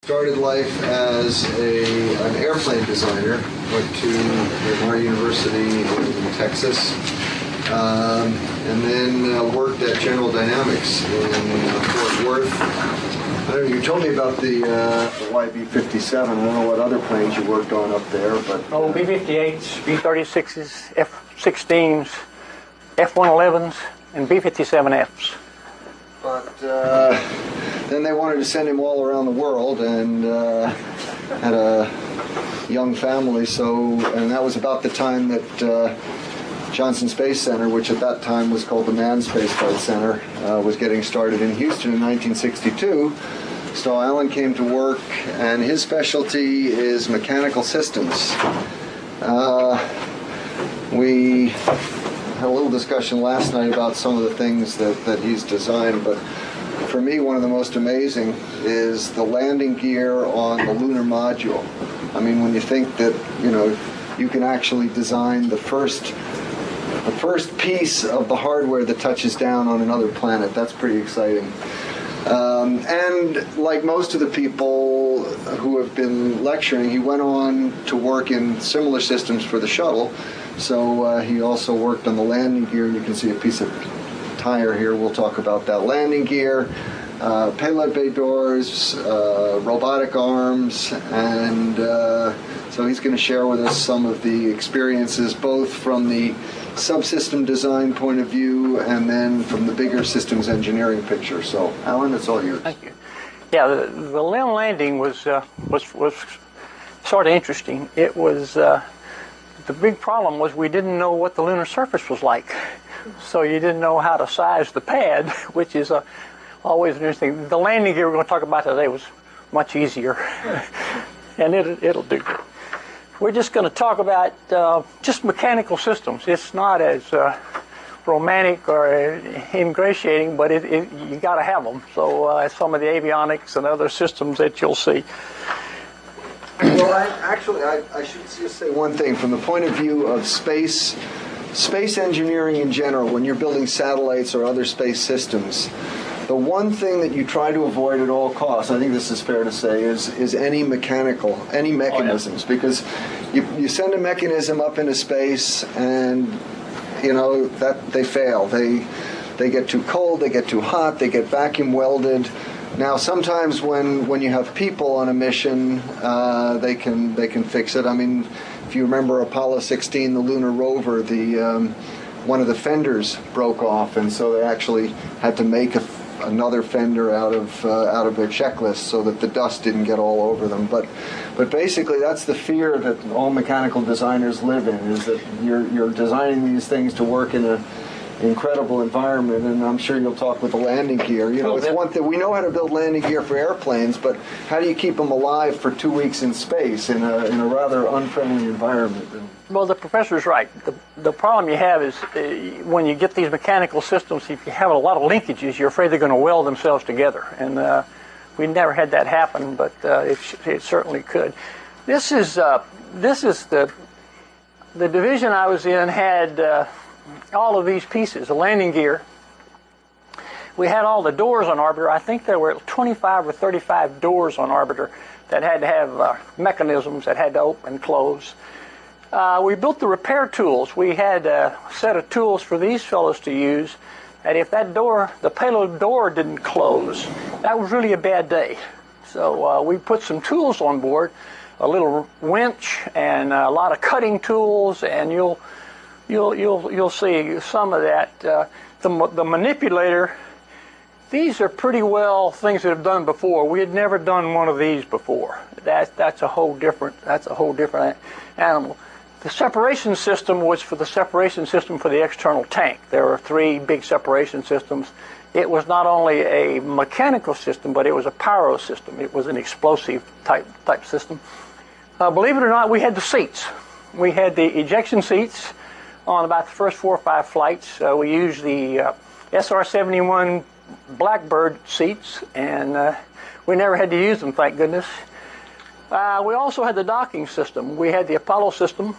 Started life as an airplane designer. Went to Lamar University in Texas, and then worked at General Dynamics in Fort Worth. I don't know, you told me about the YB-57. I don't know what other planes you worked on up there, but B-58s, B-36s, F-16s, F-111s, and B-57Fs. But then they wanted to send him all around the world, and had a young family. And that was about the time that Johnson Space Center, which at that time was called the Manned Space Flight Center, was getting started in Houston in 1962. So Alan came to work, and his specialty is mechanical systems. We had a little discussion last night about some of the things that he's designed, but for me, one of the most amazing is the landing gear on the lunar module. I mean, when you think that, you can actually design the first piece of the hardware that touches down on another planet, that's pretty exciting. And like most of the people who have been lecturing, he went on to work in similar systems for the shuttle. So he also worked on the landing gear. You can see a piece of tire here. We'll talk about that. Landing gear, payload bay doors, robotic arms, and so he's going to share with us some of the experiences, both from the subsystem design point of view and then from the bigger systems engineering picture. So, Alan, it's all yours. Thank you. Yeah, the LEM landing was sort of interesting. It was the big problem was we didn't know what the lunar surface was like, so you didn't know how to size the pad, which is always interesting. The landing gear we're going to talk about today was much easier, and it'll do good. We're just going to talk about just mechanical systems. It's not as romantic or ingratiating, but you got to have them. So some of the avionics and other systems that you'll see. Well, I should just say one thing. From the point of view of space engineering in general, when you're building satellites or other space systems, the one thing that you try to avoid at all costs, I think this is fair to say, is any mechanisms, because you send a mechanism up into space and that they fail. They get too cold, they get too hot, they get vacuum welded. Now, sometimes when you have people on a mission, they can fix it. I mean, if you remember Apollo 16, the lunar rover, one of the fenders broke off, and so they actually had to make another fender out of their checklist so that the dust didn't get all over them. But basically, that's the fear that all mechanical designers live in, is that you're designing these things to work in an incredible environment. And I'm sure you'll talk with the landing gear. It's one thing, we know how to build landing gear for airplanes, but how do you keep them alive for 2 weeks in space in a rather unfriendly environment? Well, the professor's right. The problem you have is when you get these mechanical systems, if you have a lot of linkages, you're afraid they're going to weld themselves together. And we never had that happen, but it certainly could. This is the division I was in had all of these pieces, the landing gear. We had all the doors on Orbiter. I think there were 25 or 35 doors on Orbiter that had to have mechanisms that had to open and close. We built the repair tools. We had a set of tools for these fellows to use, that if that door, the payload door, didn't close, that was really a bad day. So we put some tools on board, a little winch and a lot of cutting tools, and you'll see some of that. The manipulator, these are pretty well things that have done before. We had never done one of these before. That's a whole different animal. The separation system was for the separation system for the external tank. There were 3 big separation systems. It was not only a mechanical system, but it was a pyro system. It was an explosive type system. Believe it or not, we had the seats. We had the ejection seats on about the first 4 or 5 flights. We used the SR-71 Blackbird seats, and we never had to use them, thank goodness. We also had the docking system. We had the Apollo system.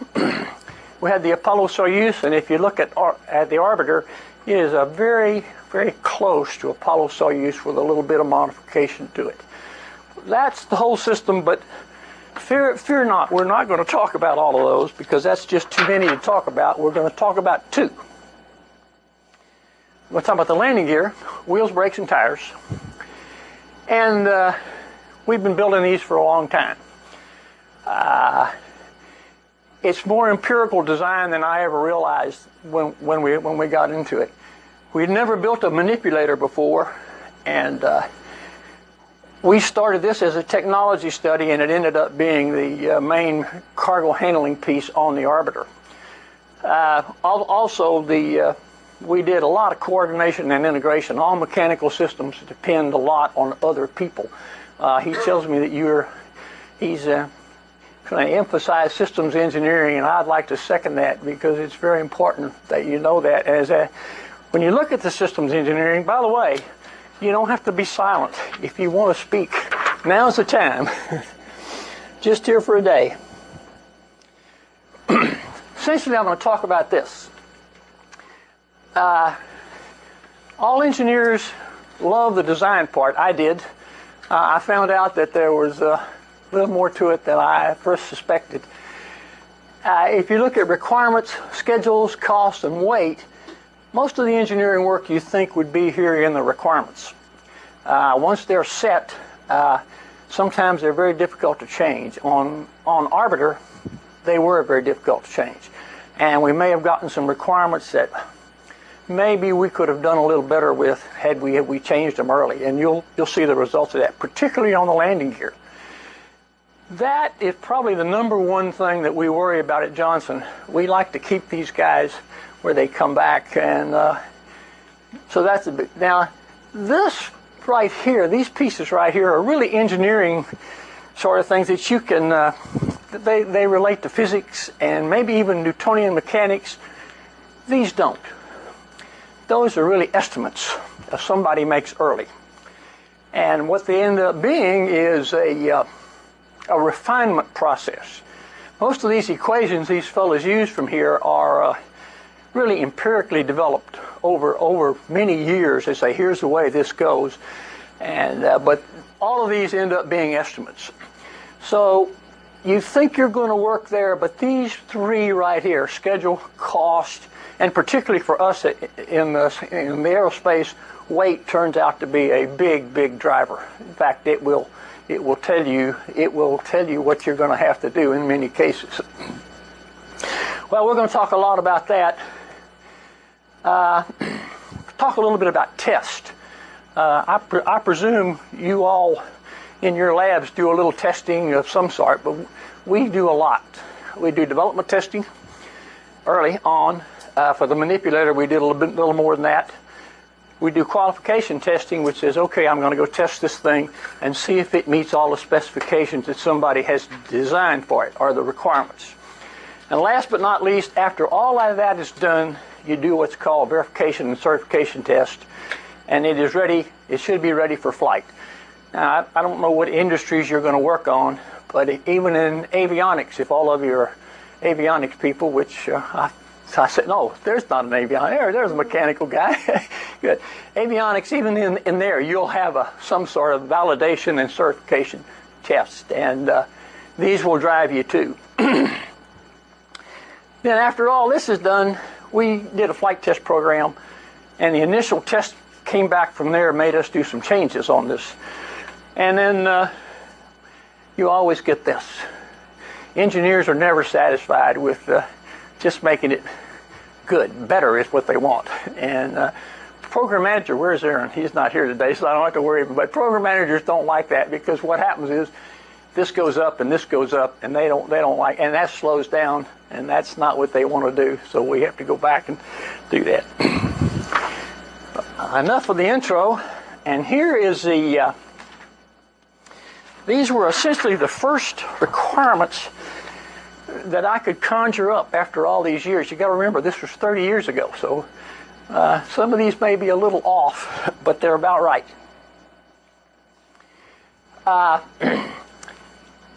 We had the Apollo Soyuz, and if you look at the orbiter, it is a very, very close to Apollo Soyuz with a little bit of modification to it. that's the whole system, but fear not, we're not going to talk about all of those because that's just too many to talk about. We're going to talk about two. We'll talk about the landing gear, wheels, brakes, and tires. And we've been building these for a long time. It's more empirical design than I ever realized when we got into it. We'd never built a manipulator before, and we started this as a technology study, and it ended up being the main cargo handling piece on the Arbiter. Also, we did a lot of coordination and integration. All mechanical systems depend a lot on other people. He tells me that he's going to emphasize systems engineering, and I'd like to second that because it's very important that you know that. When you look at the systems engineering, by the way, you don't have to be silent. If you want to speak, now's the time. Just here for a day. Essentially, I'm going to talk about this. All engineers love the design part. I did. I found out that there was a little more to it than I first suspected. If you look at requirements, schedules, cost, and weight, most of the engineering work you think would be here in the requirements. Once they're set, sometimes they're very difficult to change. On Arbiter, they were very difficult to change. And we may have gotten some requirements that maybe we could have done a little better with had we changed them early. And you'll see the results of that, particularly on the landing gear. That is probably the number one thing that we worry about at Johnson. We like to keep these guys where they come back, and so that's a big. Now, this right here, these pieces right here are really engineering sort of things that you can. They relate to physics and maybe even Newtonian mechanics. These don't. Those are really estimates that somebody makes early, and what they end up being is a refinement process. Most of these equations these fellows use from here are really empirically developed over many years. They say, here's the way this goes, and but all of these end up being estimates. So you think you're going to work there, but these three right here, schedule, cost, and particularly for us in the aerospace, weight turns out to be a big driver. In fact, it will tell you what you're going to have to do in many cases. Well, we're going to talk a lot about that. Talk a little bit about test. I presume you all in your labs do a little testing of some sort, but we do a lot. We do development testing early on. For the manipulator, we did a little more than that. We do qualification testing, which says, okay, I'm going to go test this thing and see if it meets all the specifications that somebody has designed for it, or the requirements. And last but not least, after all of that is done, you do what's called verification and certification test, and it is ready. It should be ready for flight. Now, I don't know what industries you're going to work on, but even in avionics, if all of you are avionics people, which I said, no, there's not an avionics. There's a mechanical guy. Good. Avionics, even in there, you'll have some sort of validation and certification test, and these will drive you too. Then after all this is done, we did a flight test program, and the initial test came back from there, made us do some changes on this. And then you always get this. Engineers are never satisfied with just making it good. Better is what they want. And program manager, where's Aaron? He's not here today, so I don't have to worry. But program managers don't like that, because what happens is this goes up and this goes up, and they don't like, and that slows down, and that's not what they want to do. So we have to go back and do that. Enough of the intro, and here is the. These were essentially the first requirements that I could conjure up after all these years. You got to remember, this was 30 years ago, so some of these may be a little off, but they're about right.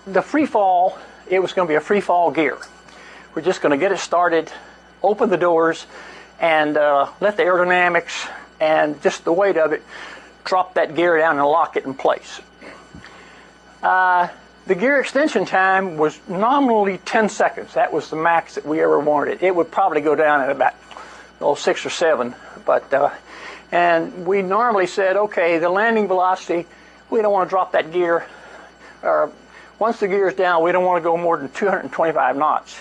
The free fall, it was going to be a free fall gear. We're just going to get it started, open the doors, and let the aerodynamics and just the weight of it drop that gear down and lock it in place. The gear extension time was nominally 10 seconds. That was the max that we ever wanted. It would probably go down at about 6 or 7, but and we normally said, okay, the landing velocity, we don't want to drop that gear. Or once the gear is down, we don't want to go more than 225 knots.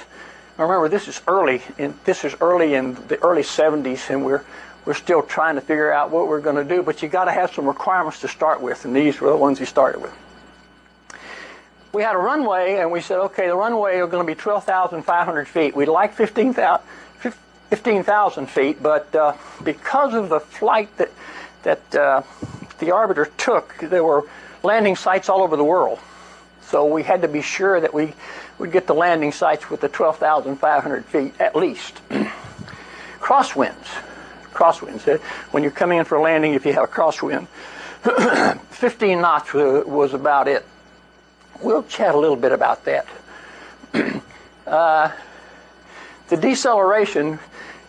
Remember, this is early in the early 70s, and we're still trying to figure out what we're going to do. But you got to have some requirements to start with, and these were the ones we started with. We had a runway, and we said, okay, the runway is going to be 12,500 feet. We'd like 15,000 feet, but because of the flight that the Arbiter took, there were landing sites all over the world. So we had to be sure that we would get the landing sites with the 12,500 feet at least. Crosswinds. When you're coming in for a landing, if you have a crosswind, 15 knots was about it. We'll chat a little bit about that. The deceleration,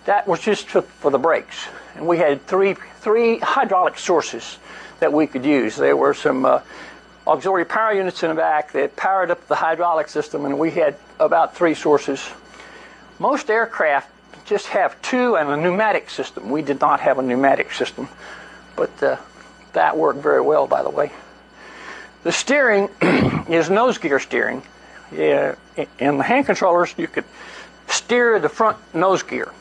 that was just for the brakes. And we had three hydraulic sources that we could use. There were some auxiliary power units in the back that powered up the hydraulic system, and we had about 3 sources. Most aircraft just have 2 and a pneumatic system. We did not have a pneumatic system, but that worked very well, by the way. The steering is nose gear steering. In the hand controllers, you could steer the front nose gear,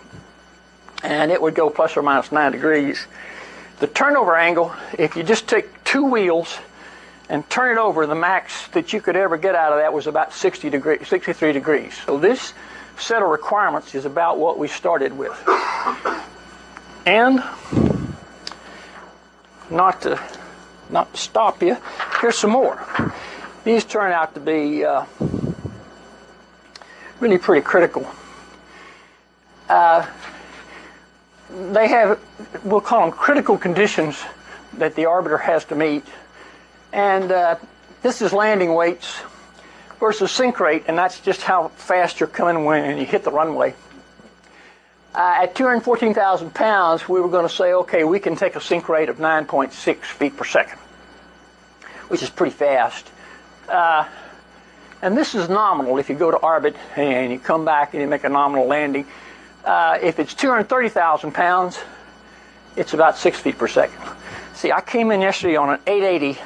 and it would go plus or minus 9 degrees. The turnover angle, if you just take 2 wheels and turn it over, the max that you could ever get out of that was about 63 degrees. So this set of requirements is about what we started with. And not to stop you, here's some more. These turn out to be really pretty critical. They have, we'll call them critical conditions that the Arbiter has to meet. And this is landing weights versus sink rate, and that's just how fast you're coming when you hit the runway. At 214,000 pounds, we were going to say, okay, we can take a sink rate of 9.6 feet per second, which is pretty fast. And this is nominal. If you go to orbit and you come back and you make a nominal landing, if it's 230,000 pounds, it's about 6 feet per second. See, I came in yesterday on an 880,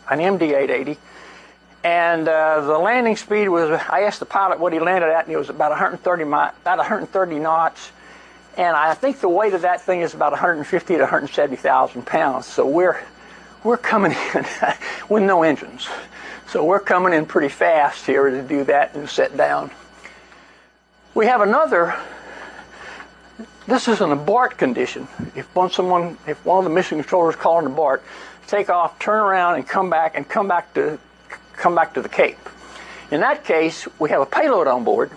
an MD 880, and the landing speed was, I asked the pilot what he landed at, and it was about 130 knots. And I think the weight of that thing is about 150 to 170,000 pounds. So we're coming in with no engines. So we're coming in pretty fast here to do that and set down. We have another, this is an abort condition. If one of the mission controllers called an abort, take off, turn around, and come back to the Cape. In that case, we have a payload on board,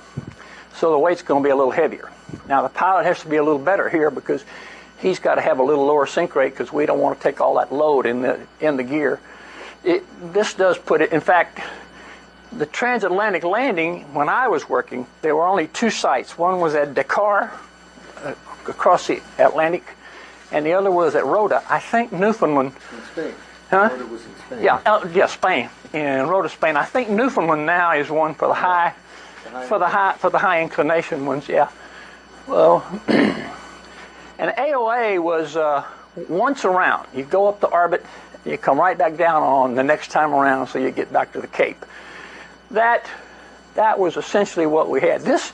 so the weight's going to be a little heavier. Now the pilot has to be a little better here because he's got to have a little lower sink rate because we don't want to take all that load in the gear. This does put it, in fact, the transatlantic landing, when I was working, there were only 2 sites. One was at Dakar, across the Atlantic, and the other was at Rota, I think Newfoundland. In Spain. Huh? Rota was in Spain. Yeah, Spain. In Rota, Spain. I think Newfoundland now is one for the high inclination ones. Yeah. Well, and AOA was once around. You go up the orbit, you come right back down on the next time around, so you get back to the Cape. That was essentially what we had. This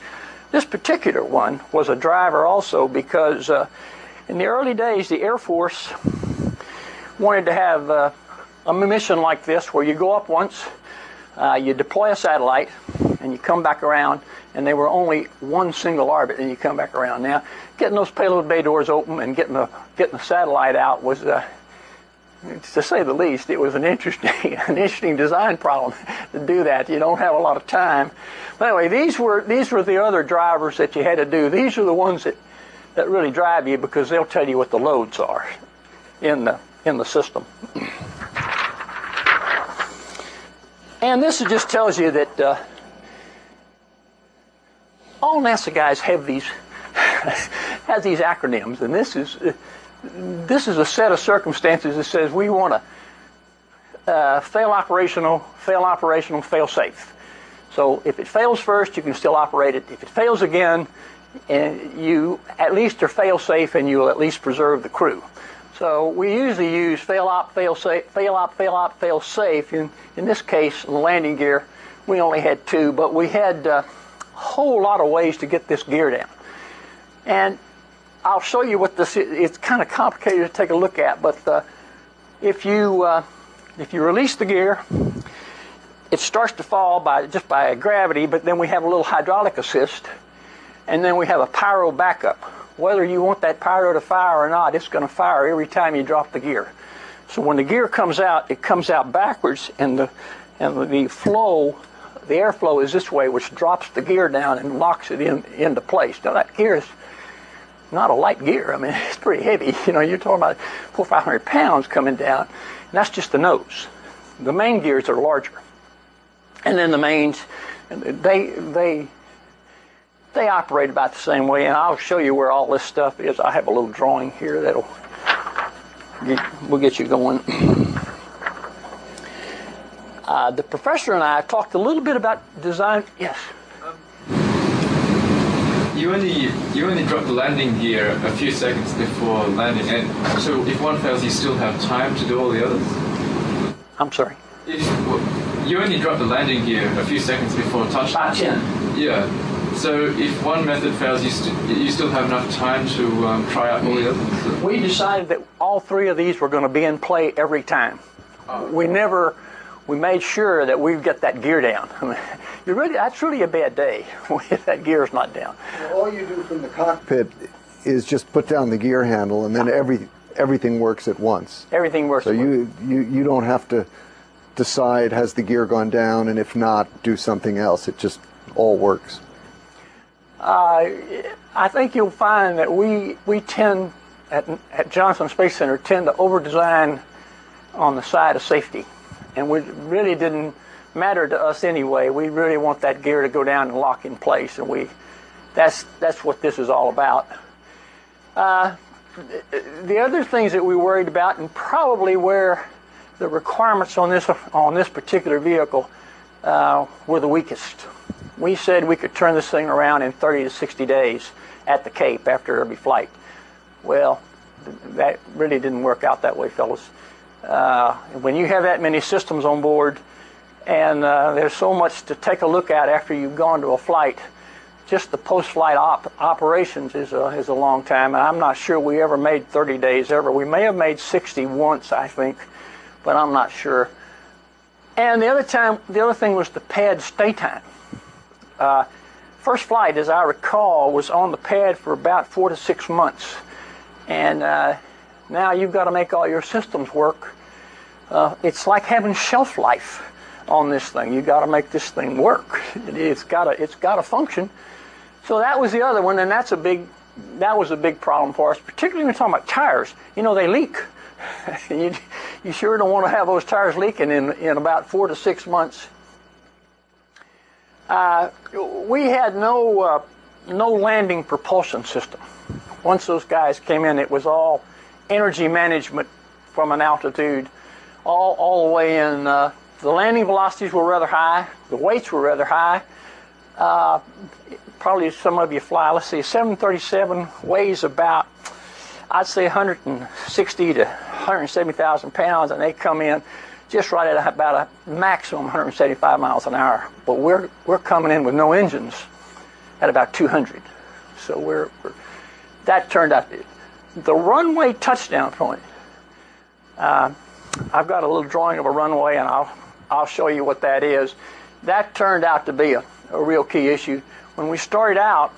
particular one was a driver also because in the early days, the Air Force wanted to have a mission like this where you go up once, you deploy a satellite, and you come back around, and they were only one single orbit, and you come back around. Now, getting those payload bay doors open and getting the satellite out was, to say the least, it was an interesting design problem to do that. You don't have a lot of time. But anyway, these were the other drivers that you had to do. These are the ones that really drive you because they'll tell you what the loads are in the system. And this just tells you that all NASA guys have these acronyms, and this is a set of circumstances that says we want fail operational, fail safe. So if it fails first, you can still operate it. If it fails again, and you at least are fail safe, and you'll at least preserve the crew. So we usually use fail op, fail safe, fail op, fail safe. In this case, the landing gear, we only had 2, but we had a whole lot of ways to get this gear down. And I'll show you what this is. It's kind of complicated to take a look at, but if you release the gear, it starts to fall just by gravity, but then we have a little hydraulic assist, and then we have a pyro backup. Whether you want that pyro to fire or not, it's going to fire every time you drop the gear. So when the gear comes out, it comes out backwards, and the flow, the airflow is this way, which drops the gear down and locks it into place. Now that gear is not a light gear. I mean, it's pretty heavy. You know, you're talking about 400 or 500 pounds coming down, and that's just the nose. The main gears are larger. And then the mains, they operate about the same way, and I'll show you where all this stuff is. I have a little drawing here that'll get you going. The professor and I talked a little bit about design. Yes. You only drop the landing gear a few seconds before landing, and so if one fails, you still have time to do all the others? I'm sorry. You only drop the landing gear a few seconds before touchdown. About 10. Yeah. So if one method fails, you still have enough time to try out all the others? We decided that all 3 of these were going to be in play every time. We made sure that we get that gear down. I mean, that's really a bad day if that gear is not down. Well, all you do from the cockpit is just put down the gear handle, and then everything works at once. Everything works. So you don't have to decide, has the gear gone down, and if not, do something else. It just all works. I think you'll find that we tend at Johnson Space Center tend to over-design on the side of safety. And we really didn't matter to us anyway. We really want that gear to go down and lock in place, and that's what this is all about. The other things that we worried about, and probably where the requirements on this particular vehicle were the weakest. We said we could turn this thing around in 30 to 60 days at the Cape after every flight. Well, that really didn't work out that way, fellas. When you have that many systems on board, and there's so much to take a look at after you've gone to a flight, just the post-flight operations is a long time, and I'm not sure we ever made 30 days ever. We may have made 60 once, I think, but I'm not sure. And the other thing was the pad stay time. First flight, as I recall, was on the pad for about 4 to 6 months, and now you've got to make all your systems work. It's like having shelf life on this thing. You've got to make this thing work. It's got to function. So that was the other one, and that was a big problem for us, particularly when we're talking about tires. You know, they leak. You sure don't want to have those tires leaking in about 4 to 6 months. We had no landing propulsion system. Once those guys came in, it was all energy management from an altitude, all the way in. The landing velocities were rather high. The weights were rather high. Probably some of you fly. Let's see, 737 weighs about, I'd say 160 to 170,000 pounds, and they come in just right at about a maximum 175 miles an hour. But we're coming in with no engines at about 200. So that turned out. The runway touchdown point, I've got a little drawing of a runway, and I'll show you what that is. That turned out to be a real key issue. When we started out,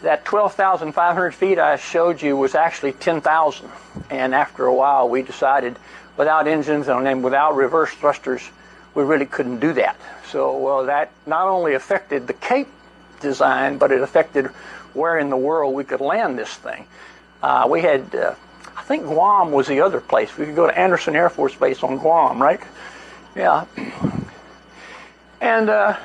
that 12,500 feet I showed you was actually 10,000. And after a while, we decided without engines and without reverse thrusters, we really couldn't do that. So that not only affected the Cape design, but it affected where in the world we could land this thing. We had, I think Guam was the other place. We could go to Anderson Air Force Base on Guam, right? Yeah. And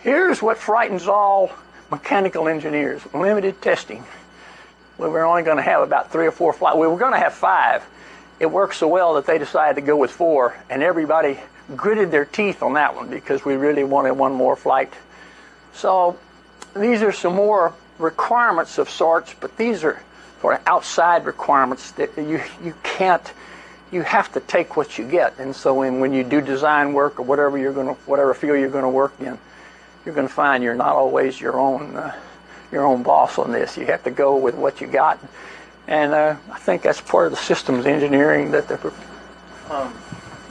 here's what frightens all mechanical engineers: limited testing. We were only going to have about 3 or 4 flights. We were going to have 5, it worked so well that they decided to go with 4, and everybody gritted their teeth on that one because we really wanted one more flight. So these are some more requirements of sorts, but these are sort of outside requirements that you can't. You have to take what you get, and so when you do design work or whatever field you're going to work in, you're going to find you're not always your own boss on this. You have to go with what you got, and I think that's part of the systems engineering that they're.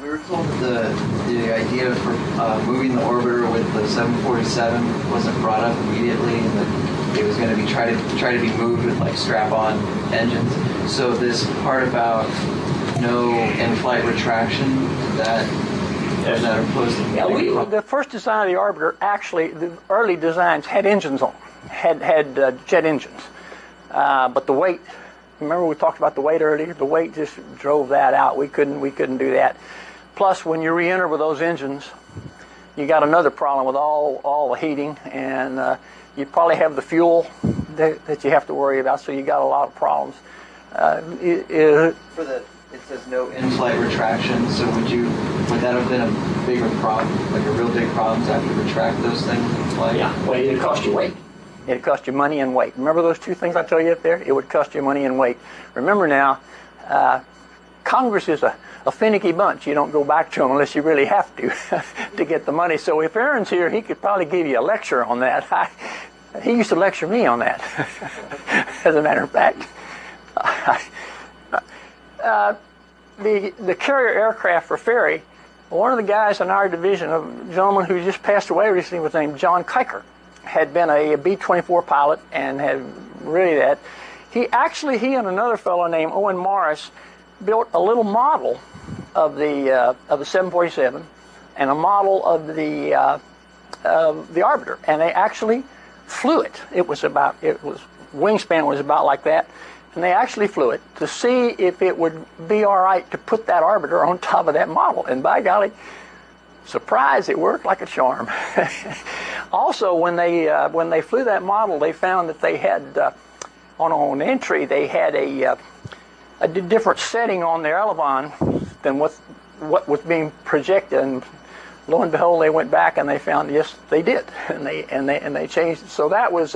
We were told that the idea for moving the orbiter with the 747 wasn't brought up immediately, and that it was going to be try to be moved with like strap-on engines. So this part about no in-flight retraction, that opposed to the first design of the orbiter, actually, the early designs had engines on, had jet engines, but the weight. Remember we talked about the weight earlier? The weight just drove that out. We couldn't do that. Plus, when you re-enter with those engines, you got another problem with all the heating, and you probably have the fuel that you have to worry about. So you got a lot of problems. It says no in-flight retraction. So would that have been a bigger problem, like a real big problem to have to retract those things in flight? Yeah. Well, it'd cost you weight. It'd cost you money and weight. Remember those two things I tell you up there? It would cost you money and weight. Remember now, Congress is a finicky bunch. You don't go back to them unless you really have to get the money. So if Aaron's here, he could probably give you a lecture on that. He used to lecture me on that, as a matter of fact. The carrier aircraft for ferry, one of the guys in our division, a gentleman who just passed away recently, was named John Kiker, had been a B-24 pilot and had really that. He and another fellow named Owen Morris built a little model of the 747 and a model of the Arbiter, and they actually flew it. Wingspan was about like that, and they actually flew it to see if it would be all right to put that Arbiter on top of that model. And by golly, surprise, it worked like a charm. Also, when they flew that model, they found that they had on entry they had a different setting on their elevon than what was being projected, and lo and behold, they went back and they found yes, they did, and they changed it. So that was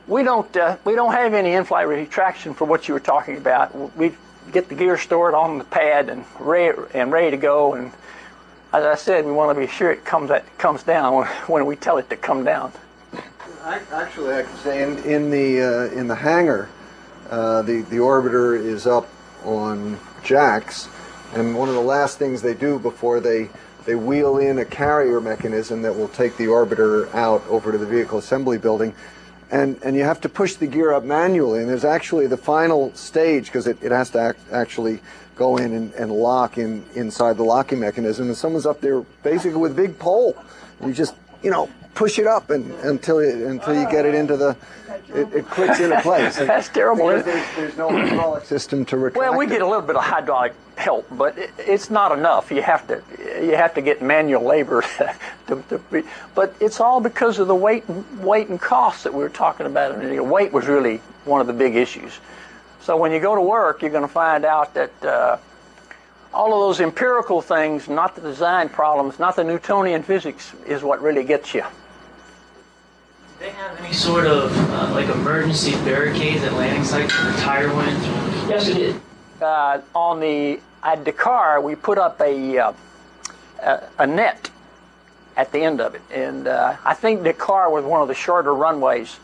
we don't have any in-flight retraction for what you were talking about. We get the gear stored on the pad and ready to go, and as I said, we want to be sure it comes down when we tell it to come down. Actually, I can say in the hangar, the orbiter is up on jacks, and one of the last things they do before they wheel in a carrier mechanism that will take the orbiter out over to the vehicle assembly building, and you have to push the gear up manually, and there's actually the final stage, because it has to actually go in and lock inside the locking mechanism, and someone's up there basically with a big pole, and you just push it up until you get it into it clicks into place. That's terrible. There's no hydraulic system to retract. Well, we get a little bit of hydraulic help, but it's not enough. You have to get manual labor but it's all because of the weight and cost that we were talking about. And weight was really one of the big issues. So when you go to work, you're going to find out that all of those empirical things, not the design problems, not the Newtonian physics, is what really gets you. Do they have any sort of like emergency barricades at landing sites for the tire winds? Yes, it did. At Dakar, we put up a net at the end of it, and I think Dakar was one of the shorter runways.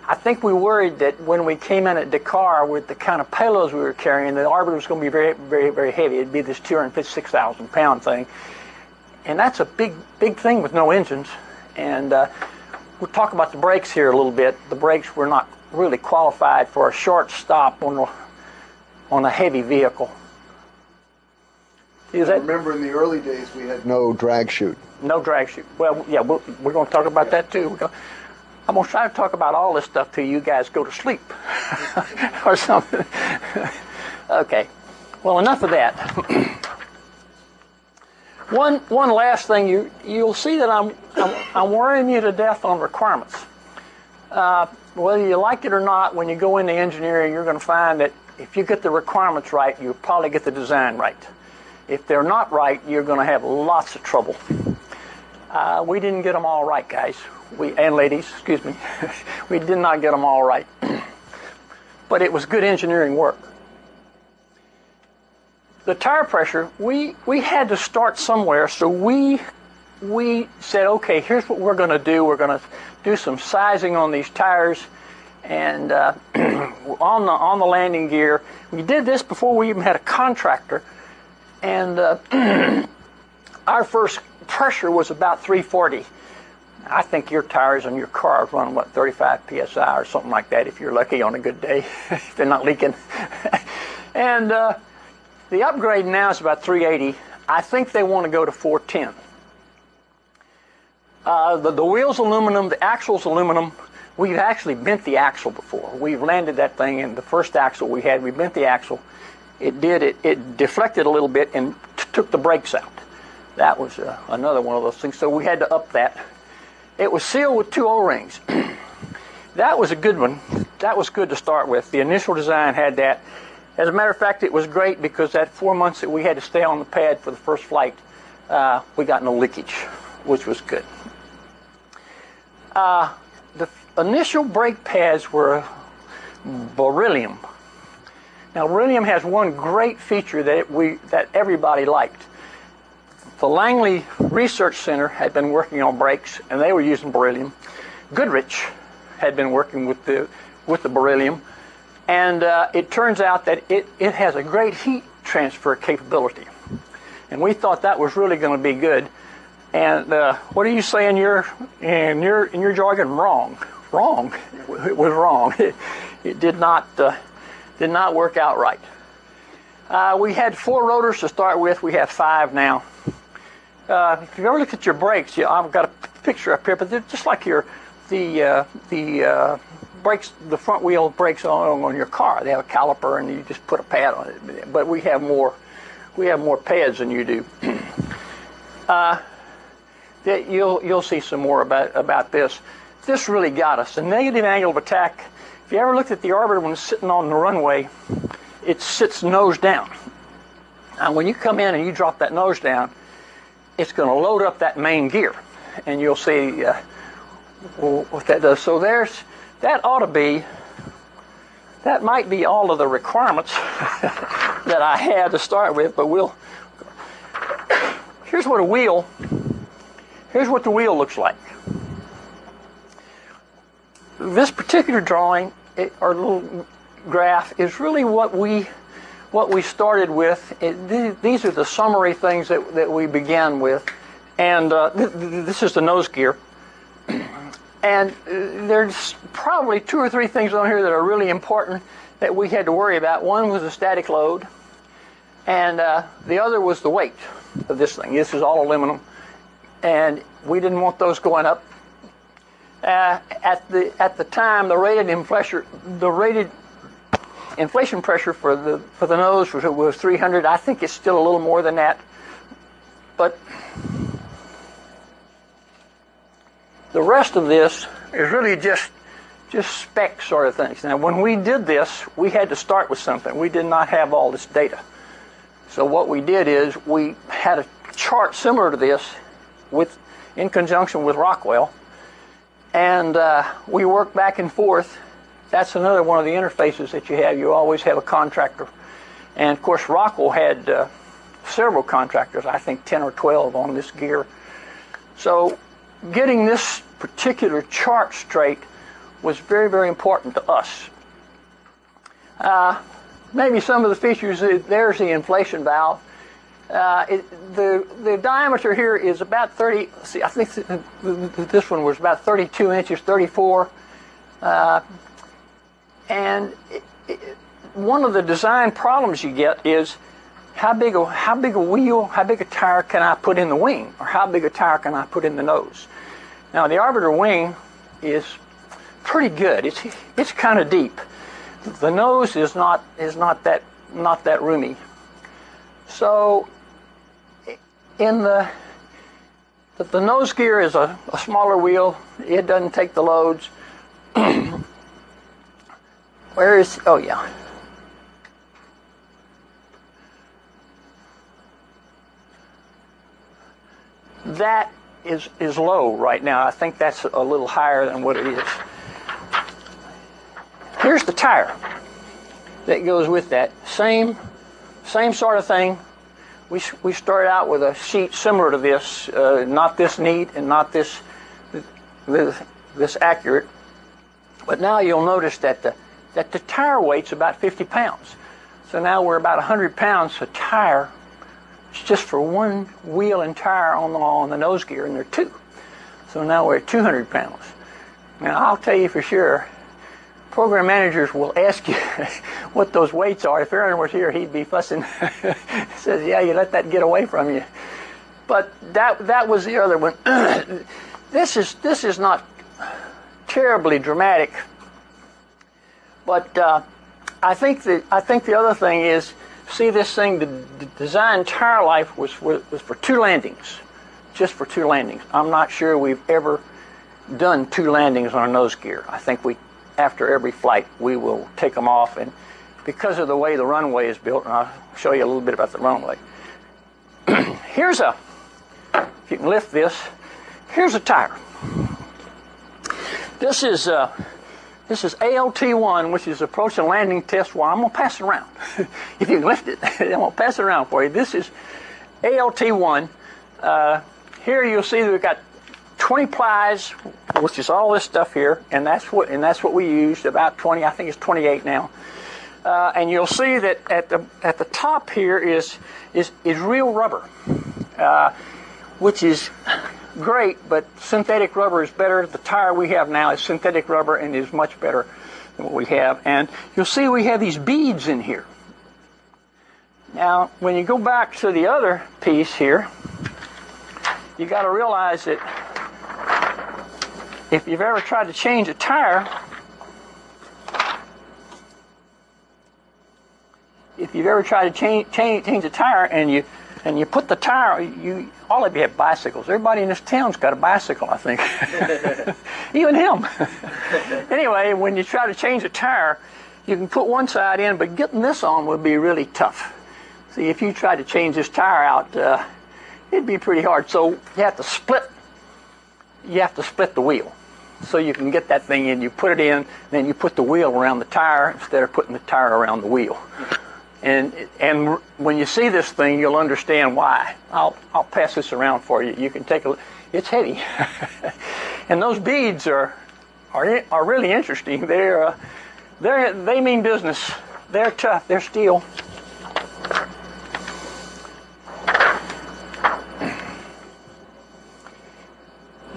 I think we worried that when we came in at Dakar with the kind of payloads we were carrying, the Arbiter was going to be very, very, very heavy. It'd be this 256,000 pound thing, and that's a big thing with no engines. And we'll talk about the brakes here a little bit. The brakes were not really qualified for a short stop on a heavy vehicle. I remember in the early days we had no drag chute. No drag chute. Well, yeah, we're going to talk about that too. I'm going to try to talk about all this stuff till you guys go to sleep or something. Okay. Well, enough of that. One last thing, you'll see that I'm worrying you to death on requirements. Whether you like it or not, when you go into engineering, you're going to find that if you get the requirements right, you'll probably get the design right. If they're not right, you're going to have lots of trouble. We didn't get them all right, guys. And ladies, excuse me. We did not get them all right. But it was good engineering work. The tire pressure, we had to start somewhere, so we said, okay, here's what we're going to do. We're going to do some sizing on these tires and on the landing gear. We did this before we even had a contractor, and our first pressure was about 340. I think your tires on your car run, 35 psi or something like that if you're lucky on a good day, if they're not leaking. And the upgrade now is about 380. I think they want to go to 410. The wheel's aluminum, the axle's aluminum. We've actually bent the axle before. We've landed that thing in the first axle we had. We bent the axle. It deflected a little bit and took the brakes out. That was another one of those things. So we had to up that. It was sealed with 2 O-rings. That was a good one. That was good to start with. The initial design had that. As a matter of fact, it was great because that 4 months that we had to stay on the pad for the first flight, we got no leakage, which was good. The initial brake pads were beryllium. Now, beryllium has one great feature that everybody liked. The Langley Research Center had been working on brakes, and they were using beryllium. Goodrich had been working with the beryllium, and it turns out that it has a great heat transfer capability. And we thought that was really going to be good. And what do you say in your jargon? Wrong. Wrong. It was wrong. It did not work out right. We had 4 rotors to start with. We have 5 now. If you ever look at your brakes, I've got a picture up here, but they're just like the brakes, the front wheel brakes on your car. They have a caliper, and you just put a pad on it. But we have more pads than you do. You'll see some more about this. This really got us. The negative angle of attack. If you ever looked at the orbiter when it's sitting on the runway, it sits nose down. And when you come in and you drop that nose down, it's going to load up that main gear, and you'll see what that does. So that might be all of the requirements that I had to start with, but here's what the wheel looks like. This particular drawing, or little graph, is really what we started with. These are the summary things that we began with, and this is the nose gear. And there's probably 2 or 3 things on here that are really important that we had to worry about. One was the static load, and the other was the weight of this thing. This is all aluminum, and we didn't want those going up. At the time, the rated inflation pressure for the nose was 300. I think it's still a little more than that, but the rest of this is really just spec sort of things. Now, when we did this, we had to start with something. We did not have all this data. So what we did is we had a chart similar to this in conjunction with Rockwell, and we worked back and forth. That's another one of the interfaces that you have. You always have a contractor. And, of course, Rockwell had several contractors, I think 10 or 12 on this gear. So getting this particular chart straight was very, very important to us. Maybe some of the features, there's the inflation valve. The diameter here is about 30, see, I think this one was about 32 inches, 34. And one of the design problems you get is how big a wheel, how big a tire can I put in the wing, or how big a tire can I put in the nose? Now the arbiter wing is pretty good. It's kind of deep. The nose is not that roomy. So in the nose gear is a smaller wheel. It doesn't take the loads. Oh yeah. that is low right now. I think that's a little higher than what it is. Here's the tire that goes with that. Same sort of thing. We started out with a sheet similar to this, not this neat and not this accurate. But now you'll notice that the tire weight's about 50 pounds. So now we're about 100 pounds a tire. It's just for one wheel and tire on the nose gear, and there are two. So now we're at 200 pounds. Now I'll tell you for sure, program managers will ask you what those weights are. If Aaron was here, he'd be fussing. He says, yeah, you let that get away from you. But that was the other one. This is not terribly dramatic, but I think the other thing is, see, this thing, the design tire life was for 2 landings, just for 2 landings. I'm not sure we've ever done 2 landings on a nose gear. I think after every flight we will take them off, and because of the way the runway is built, and I'll show you a little bit about the runway. If you can lift this, here's a tire. This is ALT1, which is approach and landing test 1. I'm going to pass it around. If you can lift it, I'm going to pass it around for you. This is ALT1. Here you'll see that we've got 20 plies, which is all this stuff here, and that's what we used, about 20. I think it's 28 now. And you'll see that at the top here is real rubber, which is great, but synthetic rubber is better. The tire we have now is synthetic rubber and is much better than what we have. And you'll see we have these beads in here. Now, when you go back to the other piece here, you got to realize that if you've ever tried to change a tire, change a tire and you put the tire, all of you have bicycles. Everybody in this town's got a bicycle, I think. Even him. Anyway, when you try to change a tire, you can put one side in, but getting this on would be really tough. See, if you tried to change this tire out, it'd be pretty hard. So you have to split the wheel. So you can get that thing in, you put it in, then you put the wheel around the tire instead of putting the tire around the wheel. And when you see this thing, you'll understand why. I'll pass this around for you. You can take a look. It's heavy. And those beads are really interesting. They mean business. They're tough. They're steel.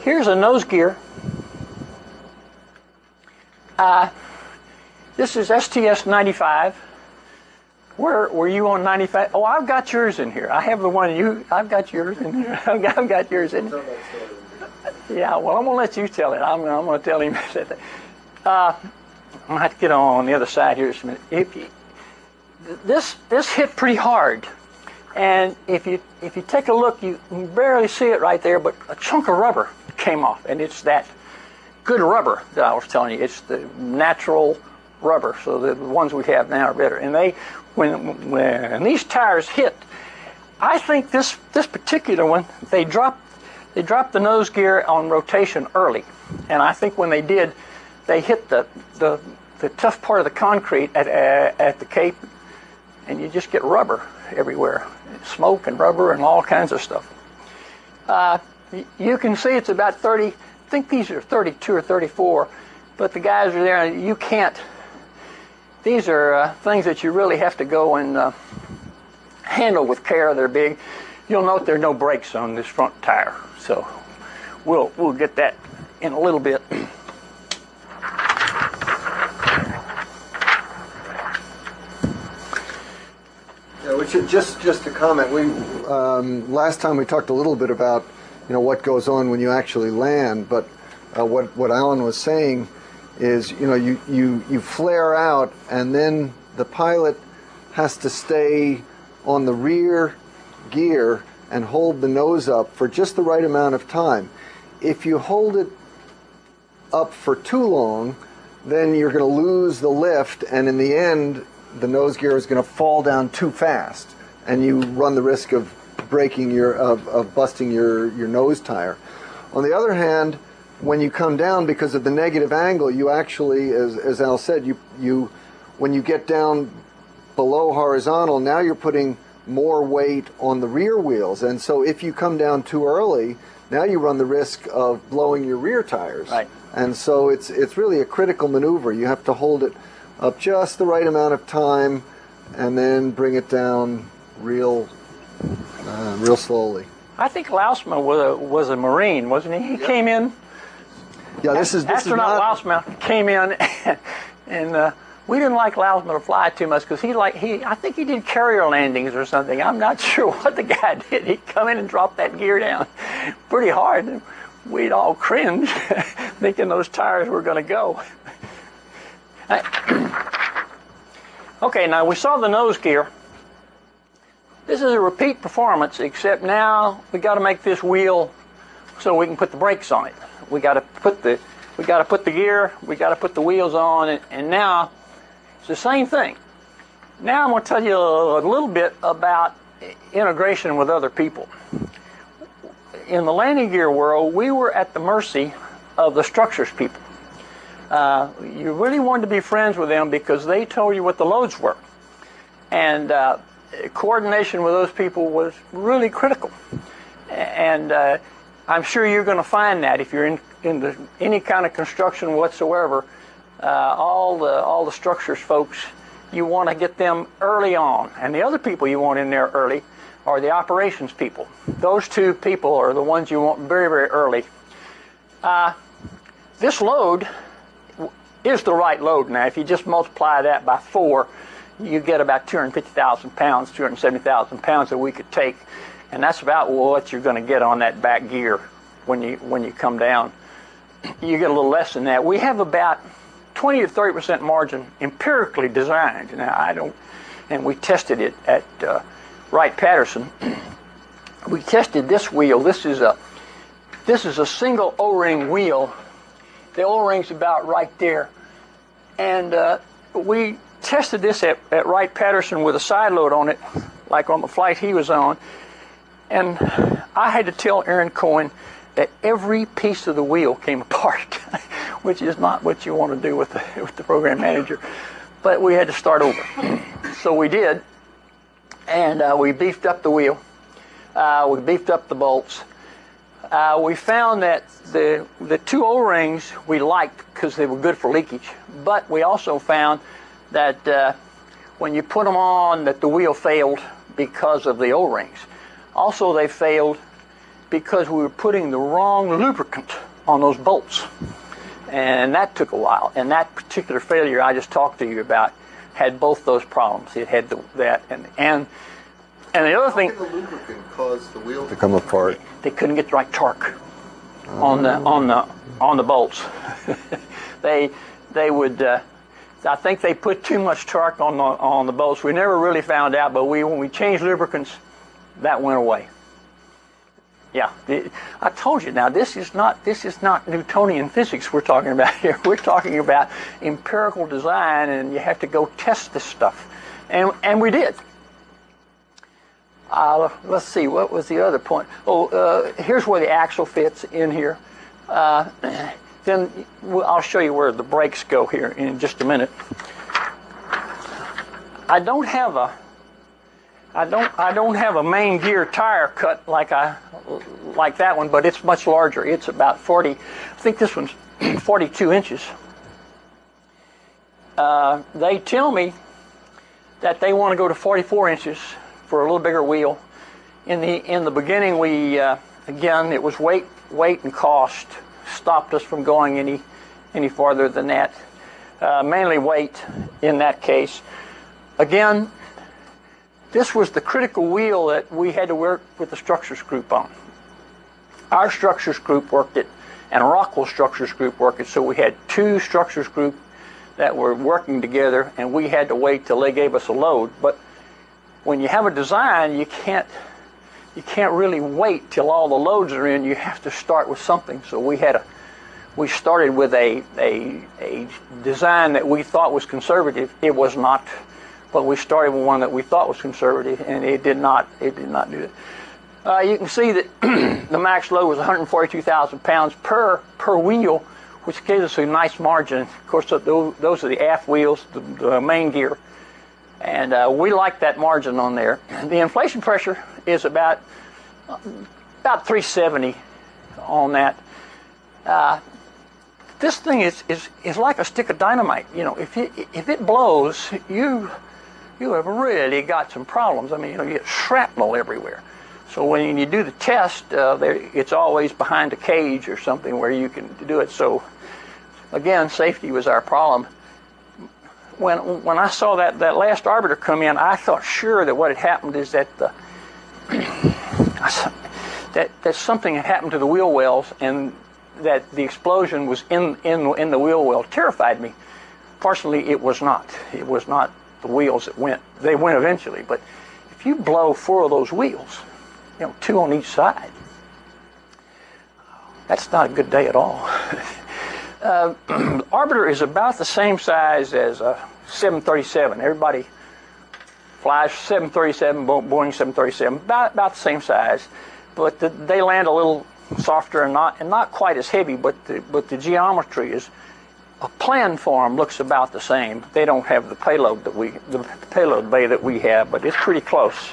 Here's a nose gear. This is STS 95. Where were you on 95? Oh, I've got yours in here. I have the one I've got yours in here. I've got yours in here. Yeah, well, I'm going to let you tell it. I'm going to tell him. I'm going to have to get on the other side here just a minute. This hit pretty hard. And if you take a look, you can barely see it right there, but a chunk of rubber came off. And it's that good rubber that I was telling you. It's the natural rubber. So the ones we have now are better. And when these tires hit, I think this particular one, they dropped the nose gear on rotation early. And I think when they did, they hit the tough part of the concrete at the cape, and you just get rubber everywhere. Smoke and rubber and all kinds of stuff. You can see it's about 30, I think these are 32 or 34, but the guys are there, and you can't, these are things that you really have to go and handle with care. They're big. You'll note there are no brakes on this front tire, so we'll get that in a little bit. Which just to comment, we last time we talked a little bit about what goes on when you actually land, but what Alan was saying is you flare out, and then the pilot has to stay on the rear gear and hold the nose up for just the right amount of time. If you hold it up for too long, then you're going to lose the lift, and in the end the nose gear is going to fall down too fast, and you run the risk of breaking of busting your nose tire. On the other hand, when you come down because of the negative angle, you actually, as Al said, you when you get down below horizontal, now you're putting more weight on the rear wheels, and so if you come down too early, now you run the risk of blowing your rear tires. Right. And so it's really a critical maneuver. You have to hold it up just the right amount of time, and then bring it down real slowly. I think Lausma was a Marine, wasn't he? He came in. Yeah, this is Astronaut not, Lausma came in, and we didn't like Lausma to fly too much because I think he did carrier landings or something. I'm not sure what the guy did. He'd come in and drop that gear down pretty hard. We'd all cringe, thinking those tires were going to go. Okay, now we saw the nose gear. This is a repeat performance, except now we got to make this wheel so we can put the brakes on it. We got to put the gear, we got to put the wheels on, and now it's the same thing. Now I'm going to tell you a little bit about integration with other people. In the landing gear world, we were at the mercy of the structures people. You really wanted to be friends with them because they told you what the loads were. And coordination with those people was really critical. And I'm sure you're going to find that if you're in any kind of construction whatsoever, all the structures folks, you want to get them early on. And the other people you want in there early are the operations people. Those two people are the ones you want very, very early. This load is the right load now. If you just multiply that by 4, you get about 250,000 pounds, 270,000 pounds that we could take. And that's about what you're going to get on that back gear when you come down. You get a little less than that. We have about 20 to 30% margin empirically designed. Now and we tested it at Wright-Patterson. We tested this wheel. This is a single O-ring wheel. The O-ring's about right there. And we tested this at Wright-Patterson with a side load on it, like on the flight he was on. And I had to tell Aaron Cohen that every piece of the wheel came apart, which is not what you want to do with the program manager. But we had to start over. So we did, and we beefed up the wheel. We beefed up the bolts. We found that the 2 O-rings we liked because they were good for leakage, but we also found that when you put them on, that the wheel failed because of the O-rings. Also, they failed because we were putting the wrong lubricant on those bolts, and that took a while. And that particular failure I just talked to you about had both those problems. It had that and the other thing. How can the lubricant cause the wheel to come apart? They couldn't get the right torque on the bolts. they would. I think they put too much torque on the bolts. We never really found out, but when we changed lubricants, that went away. Yeah, I told you. Now this is not Newtonian physics we're talking about here. We're talking about empirical design, and you have to go test this stuff, and we did. Let's see, what was the other point? Here's where the axle fits in here. Then I'll show you where the brakes go here in just a minute. I don't have a main gear tire cut like that one, but it's much larger. It's about 40. I think this one's 42 inches. They tell me that they want to go to 44 inches for a little bigger wheel. In the beginning, we again, it was weight and cost stopped us from going any farther than that. Mainly weight in that case. Again, this was the critical wheel that we had to work with the structures group on. Our structures group worked it, and Rockwell structures group worked it. So we had 2 structures group that were working together, and we had to wait till they gave us a load. But when you have a design, you can't really wait till all the loads are in. You have to start with something. So we started with a design that we thought was conservative. It was not, but we started with one that we thought was conservative, and it did not do it. You can see that the max load was 142,000 pounds per wheel, which gave us a nice margin. Of course, those are the aft wheels, the main gear, and we like that margin on there. The inflation pressure is about 370 on that. This thing is like a stick of dynamite. You know, if it blows, you have really got some problems. I mean, you know, you get shrapnel everywhere. So when you do the test, it's always behind a cage or something where you can do it. So again, safety was our problem. When I saw that last arbiter come in, I thought sure that what had happened is that that something had happened to the wheel wells, and that the explosion was in the wheel well. Terrified me. Fortunately, it was not. It was not the wheels that went. They went eventually, but if you blow 4 of those wheels, you know, 2 on each side, that's not a good day at all. Arbiter is about the same size as a 737. Everybody flies 737, Boeing 737, about the same size, but they land a little softer and not quite as heavy. But the geometry is, a plan for them looks about the same. They don't have the payload bay that we have, but it's pretty close.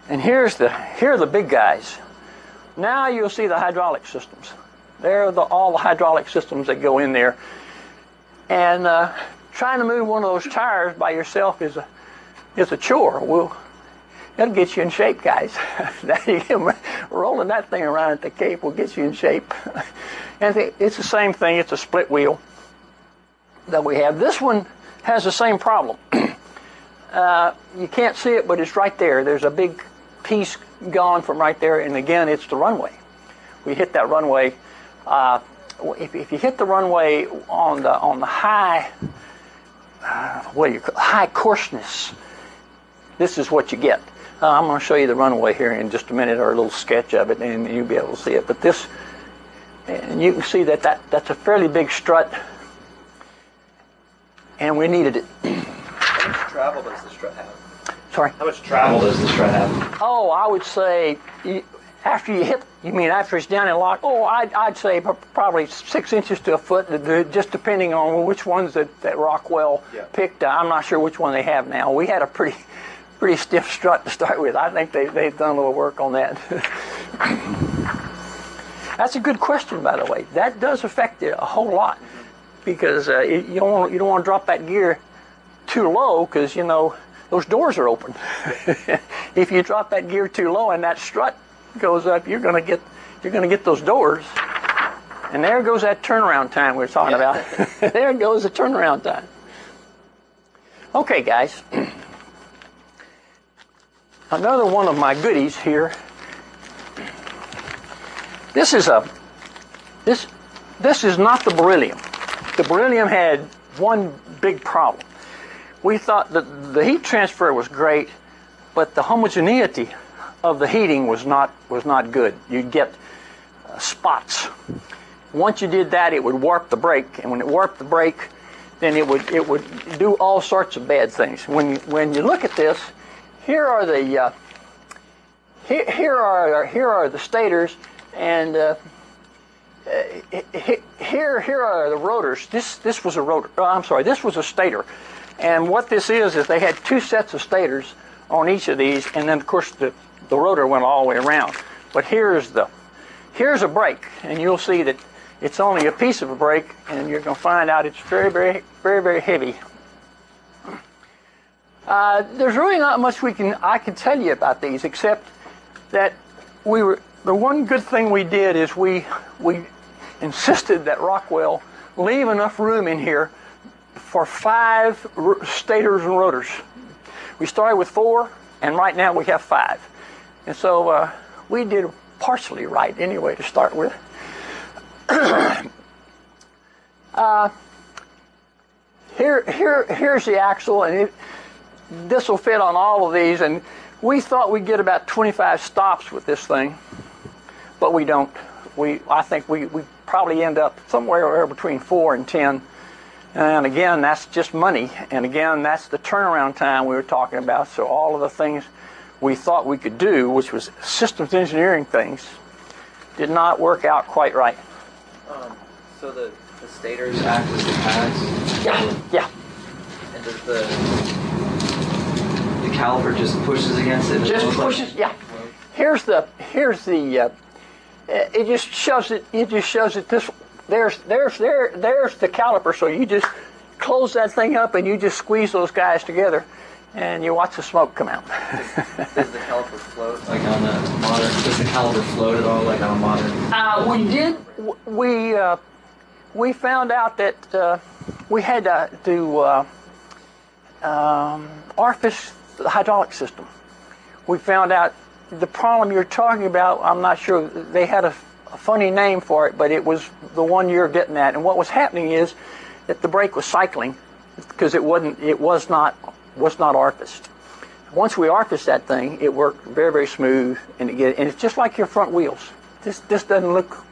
And here are the big guys. Now you'll see the hydraulic systems. They're all the hydraulic systems that go in there. And trying to move one of those tires by yourself is a chore. Well, it'll get you in shape, guys. Rolling that thing around at the Cape will get you in shape. And it's the same thing. It's a split wheel that we have. This one has the same problem. You can't see it, but it's right there. There's a big piece gone from right there, and again, it's the runway. We hit that runway. If you hit the runway on the high, high coarseness, this is what you get. I'm going to show you the runway here in just a minute, or a little sketch of it, and you'll be able to see it. But this, and you can see that's a fairly big strut, and we needed it. How much travel does the strut have? Sorry? How much travel does the strut have? Oh, I would say, after you hit, you mean after it's down and locked? Oh, I'd say probably 6 inches to a foot, just depending on which ones that Rockwell picked. I'm not sure which one they have now. We had a pretty stiff strut to start with. I think they've done a little work on that. That's a good question, by the way. That does affect it a whole lot, because you don't want to drop that gear too low, because you know those doors are open. If you drop that gear too low and that strut goes up, you're gonna get those doors. And there goes that turnaround time we were talking about. There goes the turnaround time. Okay, guys. Another one of my goodies here. This is not the beryllium. The beryllium had one big problem. We thought that the heat transfer was great, but the homogeneity of the heating was not good. You'd get spots. Once you did that, it would warp the brake, and when it warped the brake, then it would do all sorts of bad things. When you look at this, here are the stators, and here are the rotors. This was a rotor. I'm sorry, this was a stator. And what this is they had 2 sets of stators on each of these, and then of course the rotor went all the way around. But here's a brake, and you'll see that it's only a piece of a brake, and you're going to find out it's very, very, very, very heavy. There's really not much I can tell you about these, except that the one good thing we did is we insisted that Rockwell leave enough room in here for 5 stators and rotors. We started with 4, and right now we have 5. And so we did partially right anyway to start with. Here's the axle, and this will fit on all of these, and we thought we'd get about 25 stops with this thing, but we don't. I think we probably end up somewhere between 4 and 10. And again, that's just money. And again, that's the turnaround time we were talking about. So all of the things we thought we could do, which was systems engineering things, did not work out quite right. So the stators act as the pads? Yeah. And does the caliper just pushes against it? Just pushes, yeah. Here's the it just shows it this, there's the caliper, so you just close that thing up and you just squeeze those guys together and you watch the smoke come out. Does the caliper float like on a modern, does the caliper float at all like on a modern? We found out that we had to do ARFIS, the hydraulic system. We found out the problem you're talking about, I'm not sure, they had a funny name for it, but it was the one you're getting at. And what was happening is that the brake was cycling because it was not ARFISed. Once we ARFISed that thing, it worked very, very smooth, and it's just like your front wheels. This doesn't look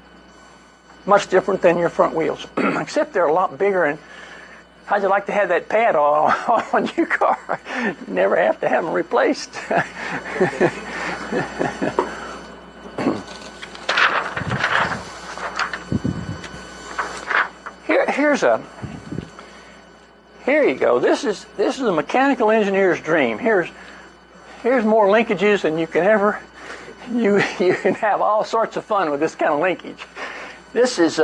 much different than your front wheels, except they're a lot bigger. And how'd you like to have that pad on your car? Never have to have them replaced. Here you go. This is a mechanical engineer's dream. Here's more linkages than you can ever. You can have all sorts of fun with this kind of linkage. This is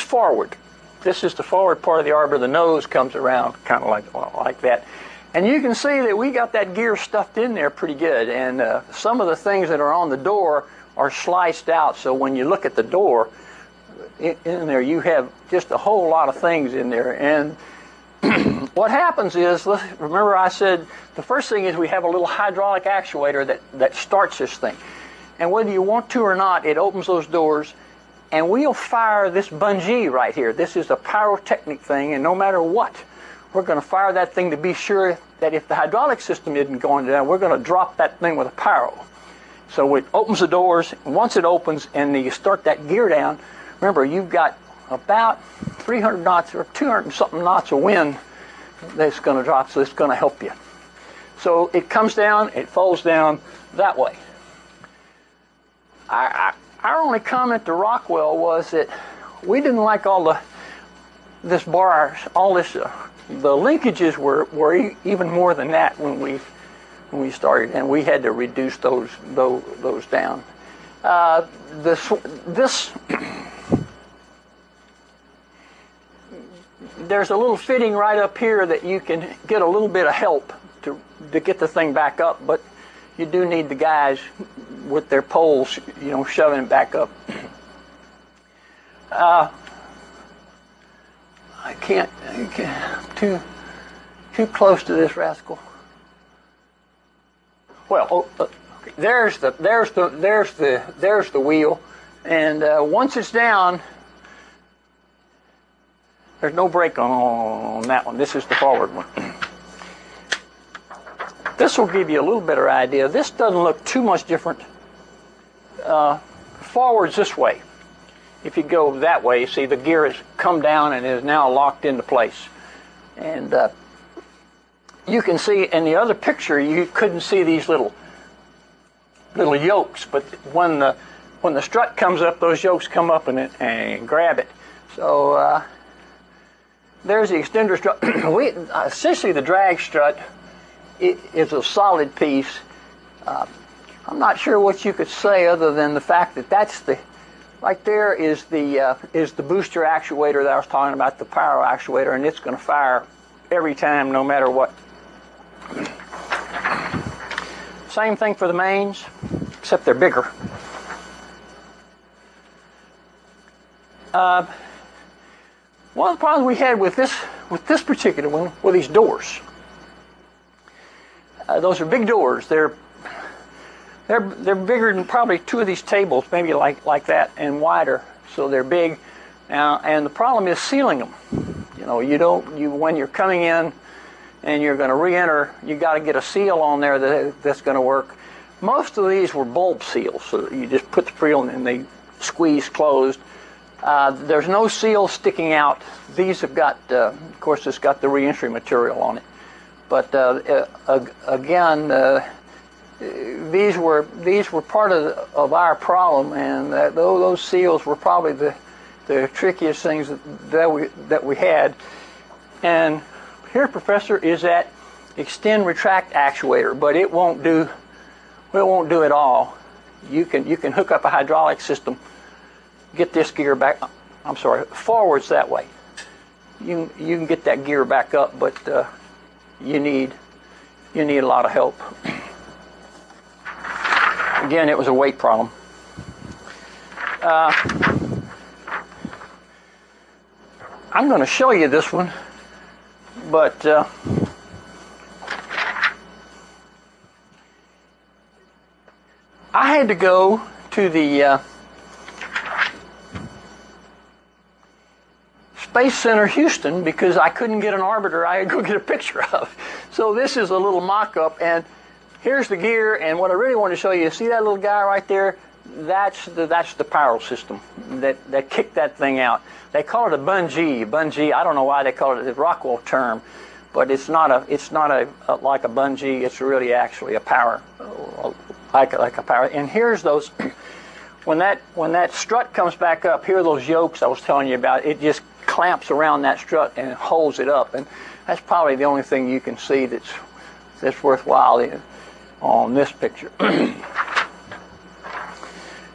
forward. This is the forward part of the arbor. The nose comes around kind of like that. And you can see that we got that gear stuffed in there pretty good. And some of the things that are on the door are sliced out. So when you look at the door, in there you have just a whole lot of things in there. And what happens is, remember I said the first thing is we have a little hydraulic actuator that starts this thing. And whether you want to or not, it opens those doors. And we'll fire this bungee right here. This is a pyrotechnic thing, and no matter what, we're going to fire that thing to be sure that if the hydraulic system isn't going down, we're going to drop that thing with a pyro. So it opens the doors, and once it opens and you start that gear down, remember you've got about 300 knots or 200 and something knots of wind that's going to drop, so it's going to help you. So it comes down, it folds down that way. Our only comment to Rockwell was that we didn't like all this bars, all this. The linkages were even more than that when we started, and we had to reduce those down. There's a little fitting right up here that you can get a little bit of help to get the thing back up, but you do need the guys with their poles, shoving it back up. I can't too close to this rascal. Well, there's the wheel, and once it's down, there's no brake on that one. This is the forward one. This will give you a little better idea. This doesn't look too much different. Forward's this way. If you go that way, see the gear has come down and is now locked into place. And you can see in the other picture, you couldn't see these little yokes, but when the strut comes up, those yokes come up and grab it. So there's the extender strut. Essentially, the drag strut is a solid piece. I'm not sure what you could say other than the fact that that's right there is the booster actuator that I was talking about, the pyro actuator, and it's going to fire every time, no matter what. Same thing for the mains, except they're bigger. One of the problems we had with this particular one were these doors. Those are big doors. They're bigger than probably two of these tables, maybe like that, and wider. So they're big. Now, and the problem is sealing them. When you're coming in and you're going to re-enter, you got to get a seal on there that's going to work. Most of these were bulb seals, so you just put the freel in and they squeeze closed. There's no seal sticking out. These have got, of course, it's got the re-entry material on it. But again, these were part of our problem, and those seals were probably the trickiest things that we had. And here, Professor, is that extend retract actuator, but it won't do it all. You can hook up a hydraulic system, get this gear back. I'm sorry, forwards that way. You can get that gear back up, but you need a lot of help. Again, it was a weight problem. I'm going to show you this one, but I had to go to the Space Center Houston because I couldn't get an orbiter I had to go get a picture of. So this is a little mock-up, and here's the gear, and what I really want to show you, see that little guy right there? That's the power system that kicked that thing out. They call it a bungee. Bungee, I don't know why they call it a Rockwell term, but it's not like a bungee. It's really actually a power, like a power. And here's those. When that strut comes back up, here are those yokes I was telling you about. It just clamps around that strut and holds it up, and that's probably the only thing you can see that's worthwhile on this picture.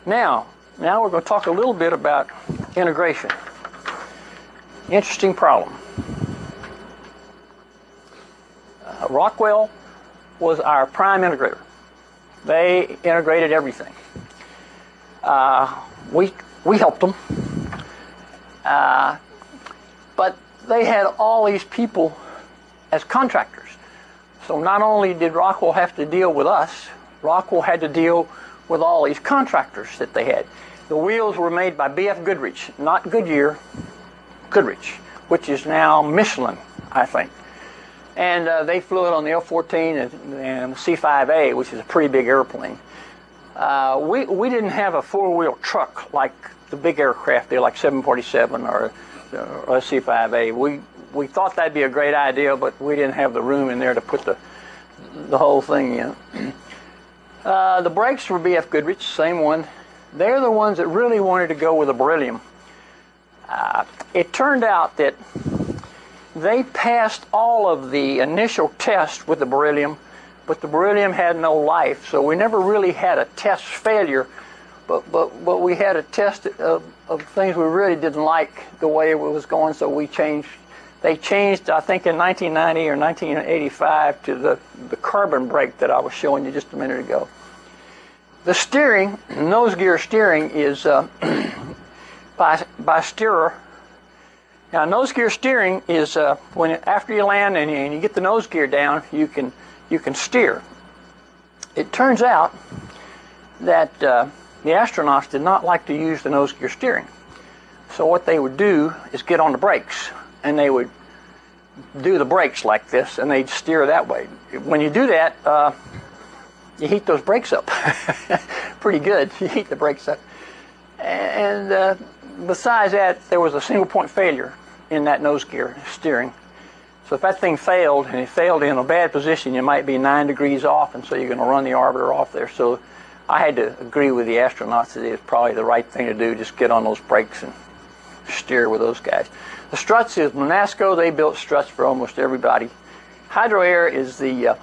Now we're going to talk a little bit about integration. Interesting problem. Rockwell was our prime integrator. They integrated everything. We helped them. But they had all these people as contractors. So not only did Rockwell have to deal with us, Rockwell had to deal with all these contractors that they had. The wheels were made by B.F. Goodrich, not Goodyear, Goodrich, which is now Michelin, I think. And they flew it on the F-14 and C-5A, which is a pretty big airplane. We didn't have a four-wheel truck like the big aircraft there, like 747 or a C-5A. We thought that'd be a great idea, but we didn't have the room in there to put the whole thing in. The brakes were B.F. Goodrich, same one. They're the ones that really wanted to go with a beryllium. It turned out that they passed all of the initial tests with the beryllium, but the beryllium had no life, so we never really had a test failure, but we had a test of things we really didn't like the way it was going, so they changed, I think in 1990 or 1985, to the carbon brake that I was showing you just a minute ago. The steering, nose gear steering, is by steerer. Now, nose gear steering is after you land and you get the nose gear down, you can steer. It turns out that the astronauts did not like to use the nose gear steering. So what they would do is get on the brakes, and they would do the brakes like this, and they'd steer that way. When you do that, you heat those brakes up pretty good. You heat the brakes up. And besides that, there was a single point failure in that nose gear steering. So if that thing failed, and it failed in a bad position, you might be 9 degrees off, and so you're going to run the orbiter off there. So I had to agree with the astronauts that it was probably the right thing to do, just get on those brakes and steer with those guys. The struts is Monasco. They built struts for almost everybody. Hydro Air is the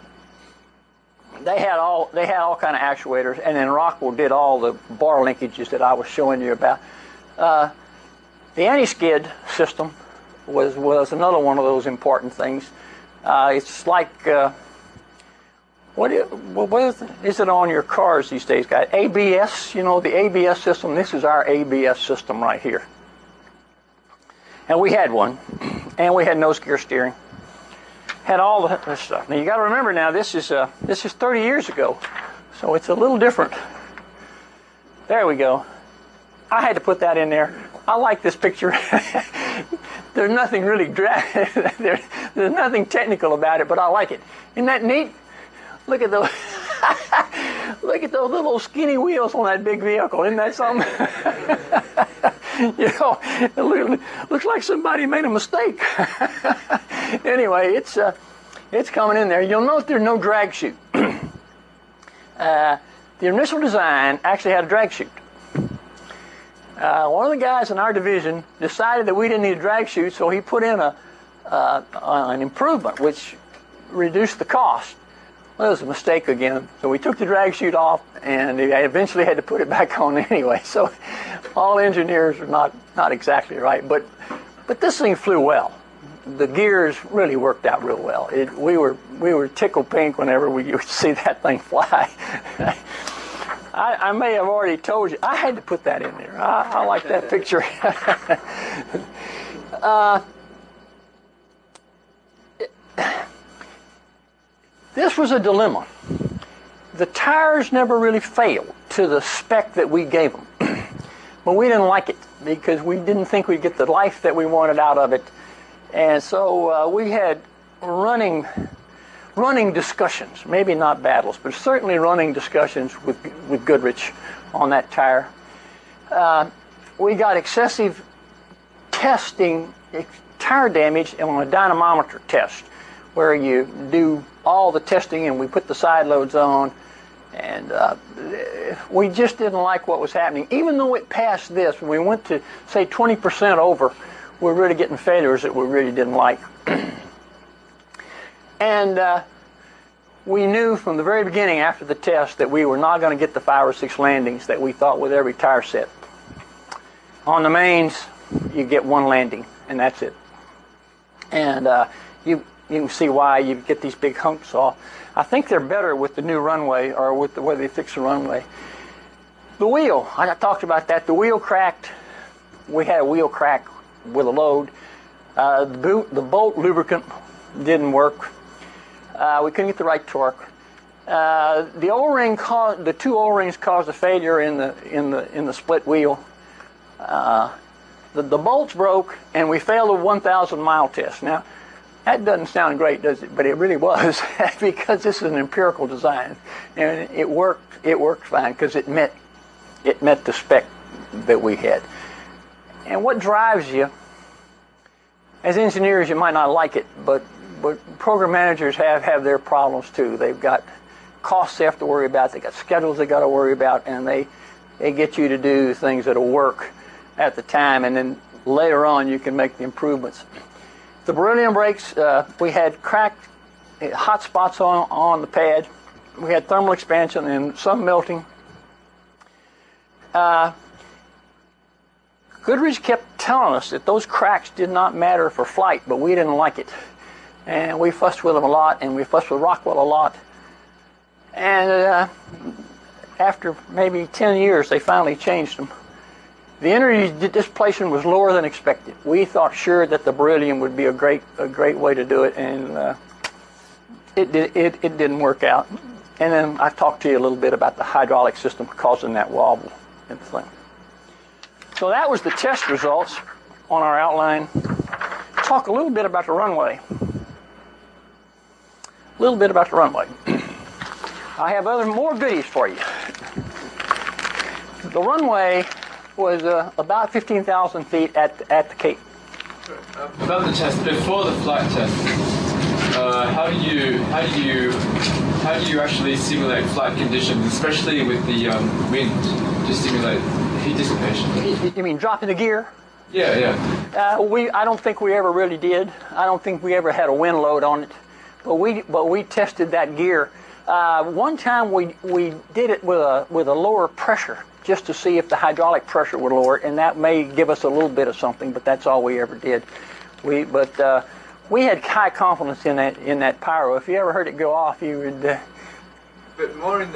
they had all kind of actuators, and then Rockwell did all the bar linkages that I was showing you about. The anti-skid system was another one of those important things. It's like what is it on your cars these days, guys? ABS, the ABS system. This is our ABS system right here. And we had one, and we had nose gear steering. Had all the stuff. Now you got to remember, now this is 30 years ago, so it's a little different. There we go. I had to put that in there. I like this picture. There's nothing really there's nothing technical about it, but I like it. Isn't that neat? Look at those. Look at those little skinny wheels on that big vehicle. Isn't that something? It looks like somebody made a mistake. Anyway, it's coming in there. You'll note there's no drag chute. The initial design actually had a drag chute. One of the guys in our division decided that we didn't need a drag chute, so he put in an improvement which reduced the cost. Well, it was a mistake again, so we took the drag chute off, and I eventually had to put it back on anyway. So all engineers are not exactly right, but this thing flew well. The gears really worked out real well. We were tickled pink whenever we would see that thing fly. I may have already told you. I had to put that in there. I like that picture. This was a dilemma. The tires never really failed to the spec that we gave them. But we didn't like it because we didn't think we'd get the life that we wanted out of it. And so we had running discussions, maybe not battles, but certainly running discussions with Goodrich on that tire. We got excessive testing, tire damage on a dynamometer test, where you do all the testing and we put the side loads on, and we just didn't like what was happening. Even though it passed this, when we went to, say, 20% over, we're really getting failures that we really didn't like. And we knew from the very beginning after the test that we were not going to get the 5 or 6 landings that we thought with every tire set. On the mains, you get 1 landing, and that's it. And you can see why you get these big humps off. I think they're better with the new runway, or with the way they fix the runway. The wheel, I talked about that. The wheel cracked. We had a wheel crack with a load. The bolt lubricant didn't work. We couldn't get the right torque. The O-ring the 2 O-rings caused a failure in the split wheel. The bolts broke, and we failed a 1,000-mile test. Now, that doesn't sound great, does it? But it really was, because this is an empirical design, and it worked fine because it met the spec that we had. And what drives you, as engineers, you might not like it, but program managers have their problems too. They've got costs they have to worry about, they got schedules they got to worry about, and they get you to do things that'll work at the time, and then later on you can make the improvements. The beryllium brakes, we had cracked hot spots on the pad. We had thermal expansion and some melting. Goodrich kept telling us that those cracks did not matter for flight, but we didn't like it. And we fussed with them a lot, and we fussed with Rockwell a lot. And after maybe 10 years, they finally changed them. The energy displacement was lower than expected. We thought sure that the beryllium would be a great way to do it, and it didn't work out. And then I talked to you a little bit about the hydraulic system causing that wobble and thing. So that was the test results on our outline. Talk a little bit about the runway. A little bit about the runway. I have more goodies for you. The runway was about 15,000 feet at the Cape. About the test, before the flight test, how do you actually simulate flight conditions, especially with the wind, to simulate heat dissipation? You mean dropping the gear? Yeah. I don't think we ever really did. I don't think we ever had a wind load on it, but we tested that gear. One time we did it with a lower pressure, just to see if the hydraulic pressure would lower it, and that may give us a little bit of something, but that's all we ever did. We had high confidence in that pyro. If you ever heard it go off, you would. But more in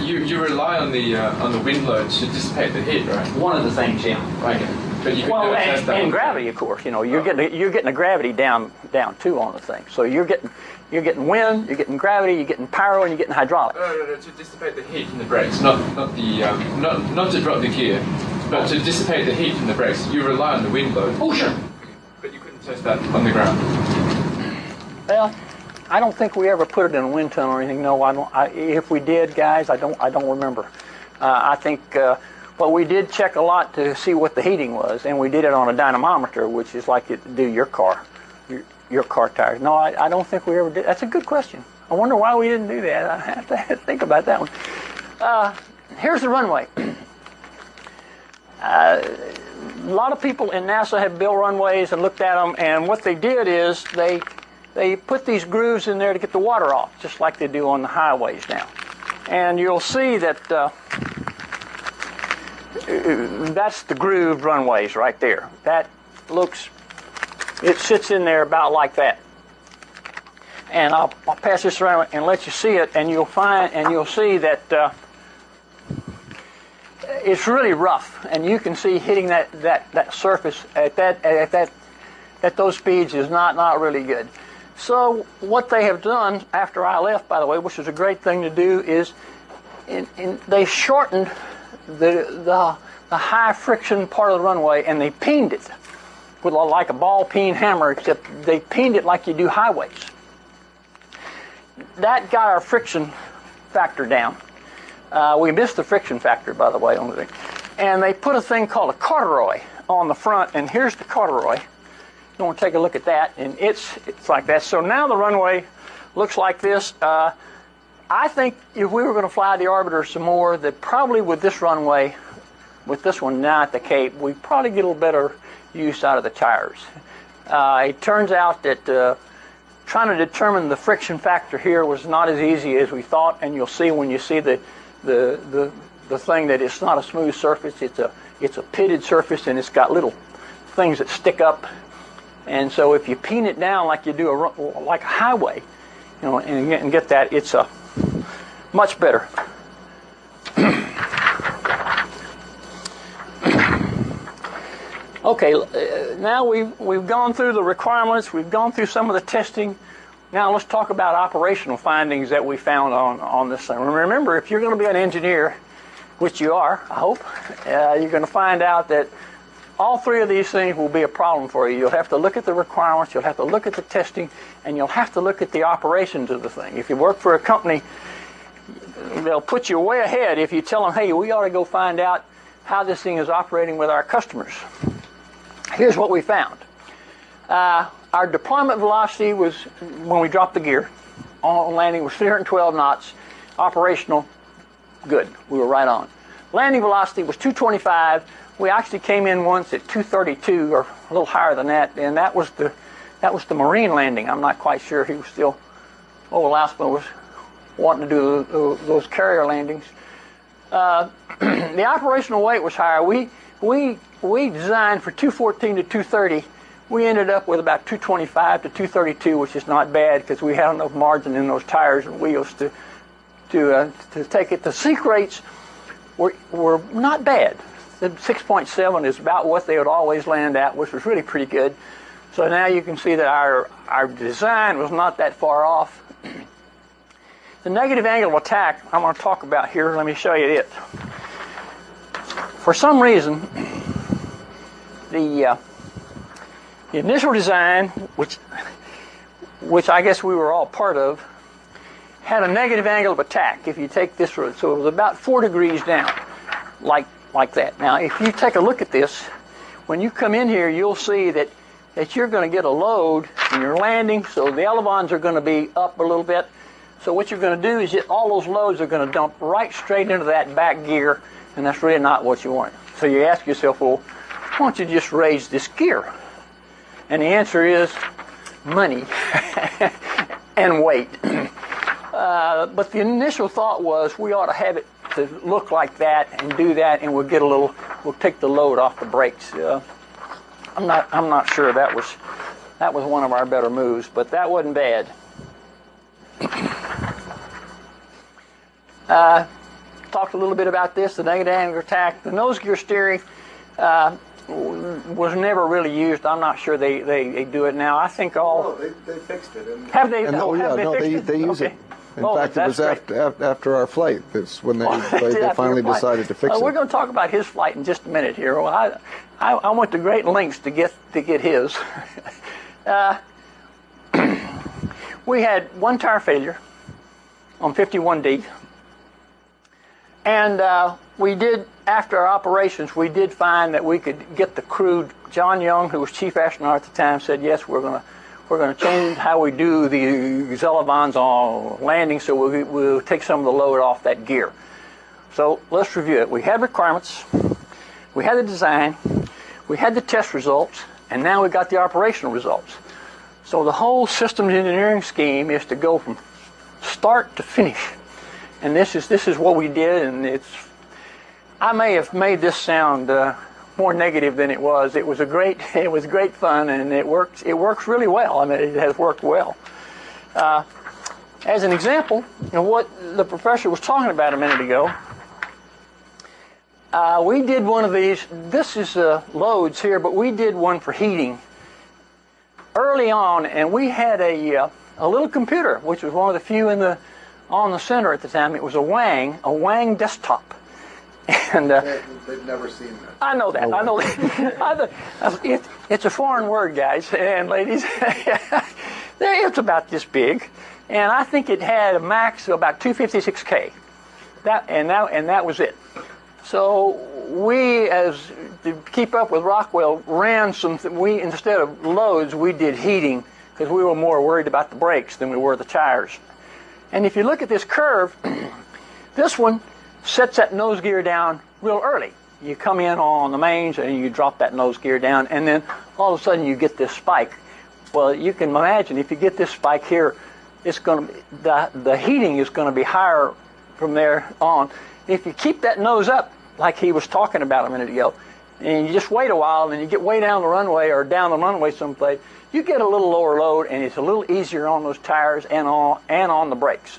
you rely on the wind load to dissipate the heat, right? One of the things, yeah. Right. But you Well, never test that. and gravity, of course. You know, you're getting the gravity down too on the thing. So you're getting wind, you're getting gravity, you're getting pyro, and you're getting hydraulic. No, to dissipate the heat from the brakes, not to drop the gear, but to dissipate the heat from the brakes. You rely on the wind load. Oh, sure. But you couldn't test that on the ground. Well, I don't think we ever put it in a wind tunnel or anything. No, I don't. If we did, guys, I don't remember. I think. But we did check a lot to see what the heating was, and we did it on a dynamometer, which is like you do your car. your car tires. No, I don't think we ever did. That's a good question. I wonder why we didn't do that. I have to think about that one. Here's the runway. A lot of people in NASA have built runways and looked at them, and what they did is they put these grooves in there to get the water off, just like they do on the highways now. And you'll see that that's the grooved runways right there. It sits in there about like that. And I'll pass this around and let you see it, and you'll see that it's really rough, and you can see hitting that surface at those speeds is not really good. So what they have done after I left, by the way, which is a great thing to do, is they shortened the high friction part of the runway, and they peened it with like a ball peen hammer, except they peened it like you do highways. That got our friction factor down. We missed the friction factor, by the way, on the thing. And they put a thing called a corduroy on the front, and here's the corduroy. You want to take a look at that, and it's like that. So now the runway looks like this. I think if we were going to fly the Orbiter some more, that probably with this runway, with this one now at the Cape, we probably get a little better use out of the tires. It turns out that trying to determine the friction factor here was not as easy as we thought, and you'll see when you see the thing that it's not a smooth surface. It's a pitted surface, and it's got little things that stick up. And so if you peen it down like you do like a highway, and get that, it's much better. Okay, now we've gone through the requirements, we've gone through some of the testing. Now let's talk about operational findings that we found on this thing. Remember, if you're going to be an engineer, which you are, I hope, you're going to find out that all three of these things will be a problem for you. You'll have to look at the requirements, you'll have to look at the testing, and you'll have to look at the operations of the thing. If you work for a company, they'll put you way ahead if you tell them, hey, we ought to go find out how this thing is operating with our customers. Here's what we found. Our deployment velocity was, when we dropped the gear on landing, was 312 knots. Operational, good. We were right on. Landing velocity was 225. We actually came in once at 232, or a little higher than that, and that was the Marine landing. I'm not quite sure. He was still, Lausman was wanting to do those carrier landings. The operational weight was higher. We designed for 214 to 230. We ended up with about 225 to 232, which is not bad because we had enough margin in those tires and wheels to take it. The seek rates were not bad. The 6.7 is about what they would always land at, which was really pretty good. So now you can see that our design was not that far off. The negative angle of attack I'm going to talk about here. Let me show you it. For some reason, the initial design, which I guess we were all part of, had a negative angle of attack if you take this route. So it was about 4 degrees down, like that. Now, if you take a look at this, when you come in here, you'll see that you're going to get a load in your landing, so the elevons are going to be up a little bit. So what you're going to do is all those loads are going to dump right straight into that back gear, and that's really not what you want. So you ask yourself, well, why don't you just raise this gear? And the answer is money and weight. But the initial thought was we ought to have it to look like that and do that, and we'll take the load off the brakes. I'm not sure that was one of our better moves, but that wasn't bad. Talked a little bit about this, the negative angle attack. The nose gear steering was never really used. I'm not sure they do it now. I think all... No, they fixed it. Have they? They use it. In fact, it was after our flight. That's when they finally decided to fix it. We're going to talk about his flight in just a minute here. Well, I went to great lengths to get his. We had one tire failure on 51D. And we did, after our operations, we did find that we could get the crew. John Young, who was chief astronaut at the time, said, yes, we're We're going to change how we do the elevons on landing, so we'll take some of the load off that gear. So let's review it. We had requirements, we had the design, we had the test results, and now we got the operational results. So the whole systems engineering scheme is to go from start to finish. And this is what we did, and I may have made this sound more negative than it was. It was great fun, and it works really well. I mean, it has worked well. As an example of what the professor was talking about a minute ago, we did one of these. This is loads here, but we did one for heating early on, and we had a little computer, which was one of the few on the center at the time. It was a Wang desktop. And they've never seen that. I know that. I know that. It's a foreign word, guys and ladies. It's about this big, and I think it had a max of about 256K. That was it. So we, to keep up with Rockwell, ran some. We, instead of loads, we did heating because we were more worried about the brakes than we were the tires. And if you look at this curve, this one sets that nose gear down real early. You come in on the mains and you drop that nose gear down, and then all of a sudden you get this spike. Well, you can imagine if you get this spike here, it's going to the heating is going to be higher from there on. If you keep that nose up, like he was talking about a minute ago, and you just wait a while, and you get way down the runway or down the runway someplace, you get a little lower load, and it's a little easier on those tires and on the brakes.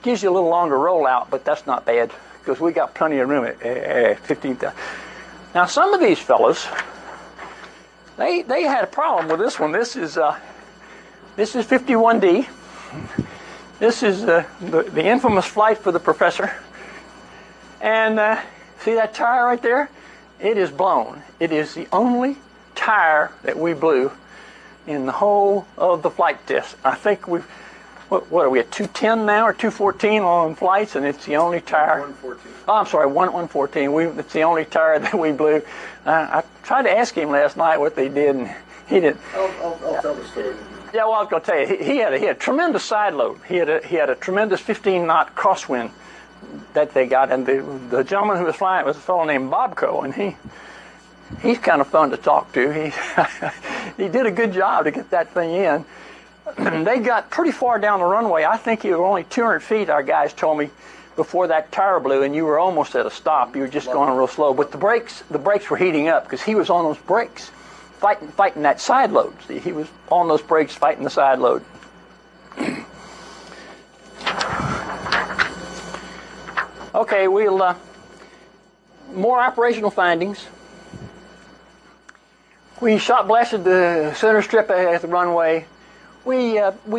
Gives you a little longer rollout, but that's not bad because we got plenty of room at 15,000. Now, some of these fellas, they had a problem with this one. This is 51D. This is the infamous flight for the professor. And see that tire right there? It is blown. It is the only tire that we blew in the whole of the flight test. I think we've. What are we at 210 now or 214 on flights, and it's the only tire. 114. Oh, I'm sorry, 114. It's the only tire that we blew. I tried to ask him last night what they did, and he didn't. I'll tell the story. Yeah, well, I was going to tell you, he had a tremendous side load. He had a tremendous 15-knot crosswind that they got, and the gentleman who was flying was a fellow named Bobco, and he's kind of fun to talk to. He did a good job to get that thing in. They got pretty far down the runway. I think you were only 200 feet, our guys told me, before that tire blew, and you were almost at a stop. You were just going real slow. But the brakes were heating up because he was on those brakes, fighting that side load. See, he was on those brakes fighting the side load. Okay, we'll more operational findings. We shot blasted the center strip at the runway. We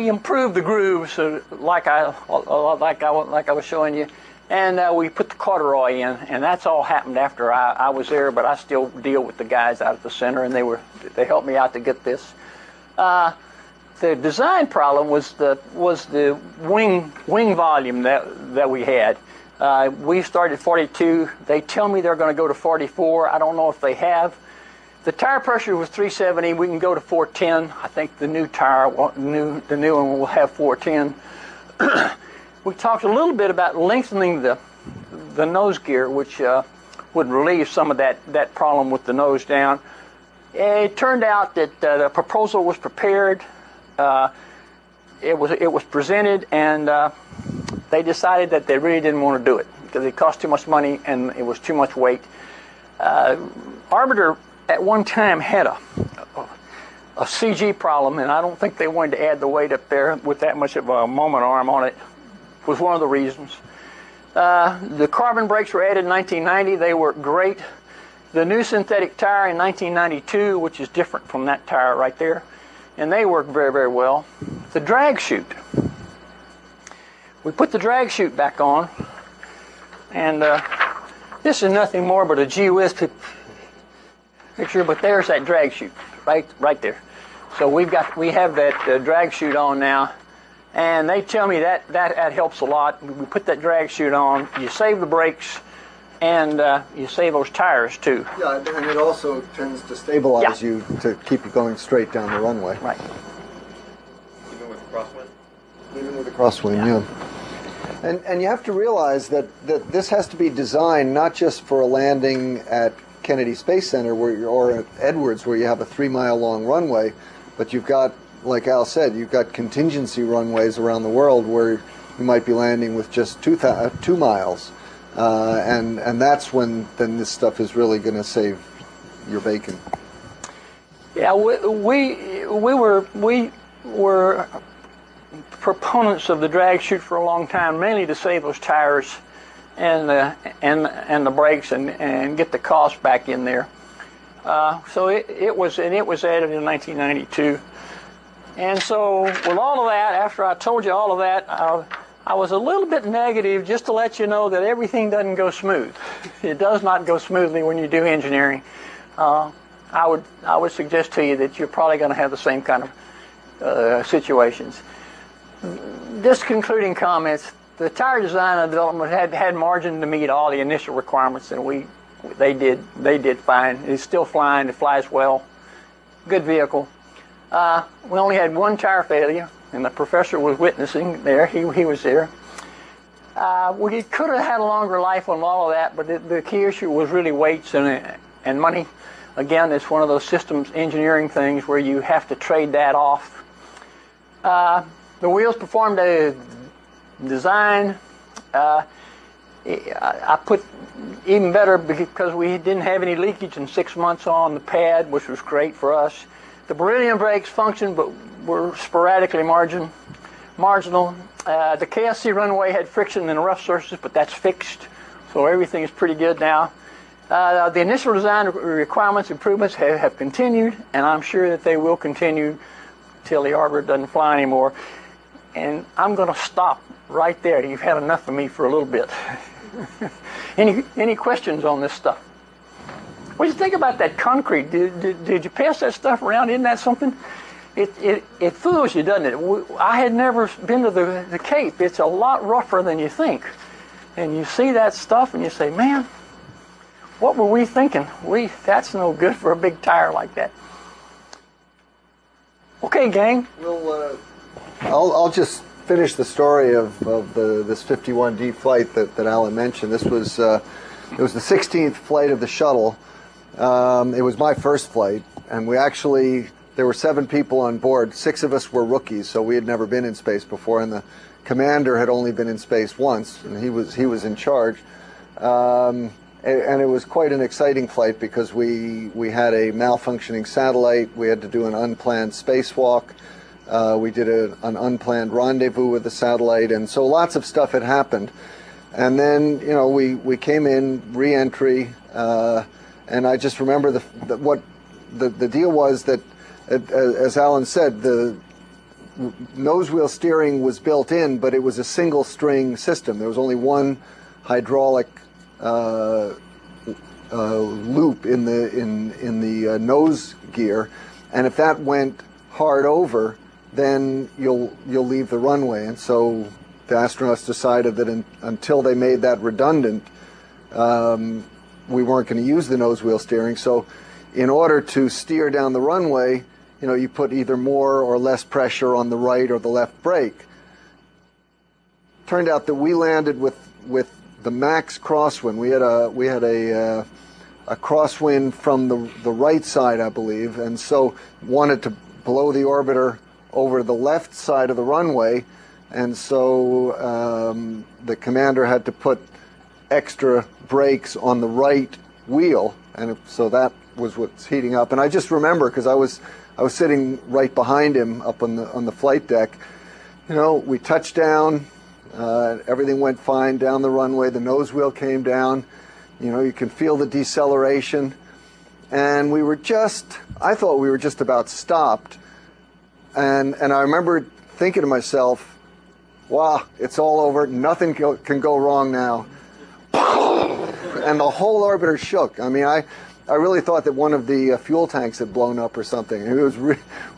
improved the grooves like I was showing you, and we put the corduroy in, and that's all happened after I was there. But I still deal with the guys out at the center, and they helped me out to get this. The design problem was the wing volume that we had. We started at 42. They tell me they're going to go to 44. I don't know if they have. The tire pressure was 370. We can go to 410. I think the new one will have 410. We talked a little bit about lengthening the nose gear, which would relieve some of that problem with the nose down. It turned out that the proposal was prepared. It was presented, and they decided that they really didn't want to do it because it cost too much money and it was too much weight. Arbiter at one time had a CG problem, and I don't think they wanted to add the weight up there with that much of a moment arm on it. Was one of the reasons. The carbon brakes were added in 1990. They worked great. The new synthetic tire in 1992, which is different from that tire right there, and they work very, very well. The drag chute. We put the drag chute back on, and this is nothing more but a gee whiz picture, but there's that drag chute right there. So we have that drag chute on now, and they tell me that helps a lot. We put that drag chute on, you save the brakes, and you save those tires too. Yeah, and it also tends to stabilize Yeah. you to keep you going straight down the runway. Right. Even with crosswind? Even with a crosswind, yeah. And you have to realize that this has to be designed not just for a landing at Kennedy Space Center or at Edwards where you have a 3-mile long runway, but you've got, like Al said, you've got contingency runways around the world where you might be landing with just 2 miles. And that's when then this stuff is really going to save your bacon. Yeah, we were proponents of the drag chute for a long time, mainly to save those tires and the brakes and get the cost back in there. So it was added in 1992. And so with all of that, after I told you all of that, I was a little bit negative just to let you know that everything doesn't go smooth. It does not go smoothly when you do engineering. I would suggest to you that you're probably going to have the same kind of situations. Just concluding comments, the tire design and development had margin to meet all the initial requirements, and they did fine. It's still flying. It flies well. Good vehicle. We only had one tire failure, and the professor was witnessing there. He was there. We could have had a longer life on all of that, but the key issue was really weights and money. Again, it's one of those systems engineering things where you have to trade that off. The wheels performed a design. I put even better because we didn't have any leakage in 6 months on the pad, which was great for us. The beryllium brakes functioned, but were sporadically marginal. The KSC runway had friction in rough surfaces, but that's fixed, so everything is pretty good now. The initial design requirements improvements have continued, and I'm sure that they will continue till the orbiter doesn't fly anymore. And I'm going to stop right there. You've had enough of me for a little bit. Any questions on this stuff? What do you think about that concrete? Did you pass that stuff around? Isn't that something? It fools you, doesn't it? I had never been to the Cape. It's a lot rougher than you think. And you see that stuff and you say, man, what were we thinking? That's no good for a big tire like that. Okay, gang. I'll just finish the story of this 51D flight that Alan mentioned. This was it was the 16th flight of the shuttle. It was my first flight, and there were 7 people on board. 6 of us were rookies, so we had never been in space before, and the commander had only been in space once, and he was in charge. And it was quite an exciting flight because we had a malfunctioning satellite. We had to do an unplanned spacewalk. We did an unplanned rendezvous with the satellite, and so lots of stuff had happened. And then, we came in, re-entry, and I just remember what the deal was that, as Alan said, the nose wheel steering was built in, but it was a single string system. There was only one hydraulic loop in the nose gear, and if that went hard over, then you'll leave the runway. And so the astronauts decided that until they made that redundant, we weren't going to use the nose wheel steering. So in order to steer down the runway, you put either more or less pressure on the right or the left brake. Turned out that we landed with the max crosswind. We had a crosswind from the right side, I believe, and so wanted to blow the orbiter over the left side of the runway, and so the commander had to put extra brakes on the right wheel, and so that was what's heating up. And I just remember, because I was sitting right behind him up on the flight deck. We touched down, everything went fine down the runway. The nose wheel came down. You can feel the deceleration, and I thought we were just about stopped. And I remember thinking to myself, wow, it's all over. Nothing can go wrong now. And the whole orbiter shook. I mean, I really thought that one of the fuel tanks had blown up or something. It was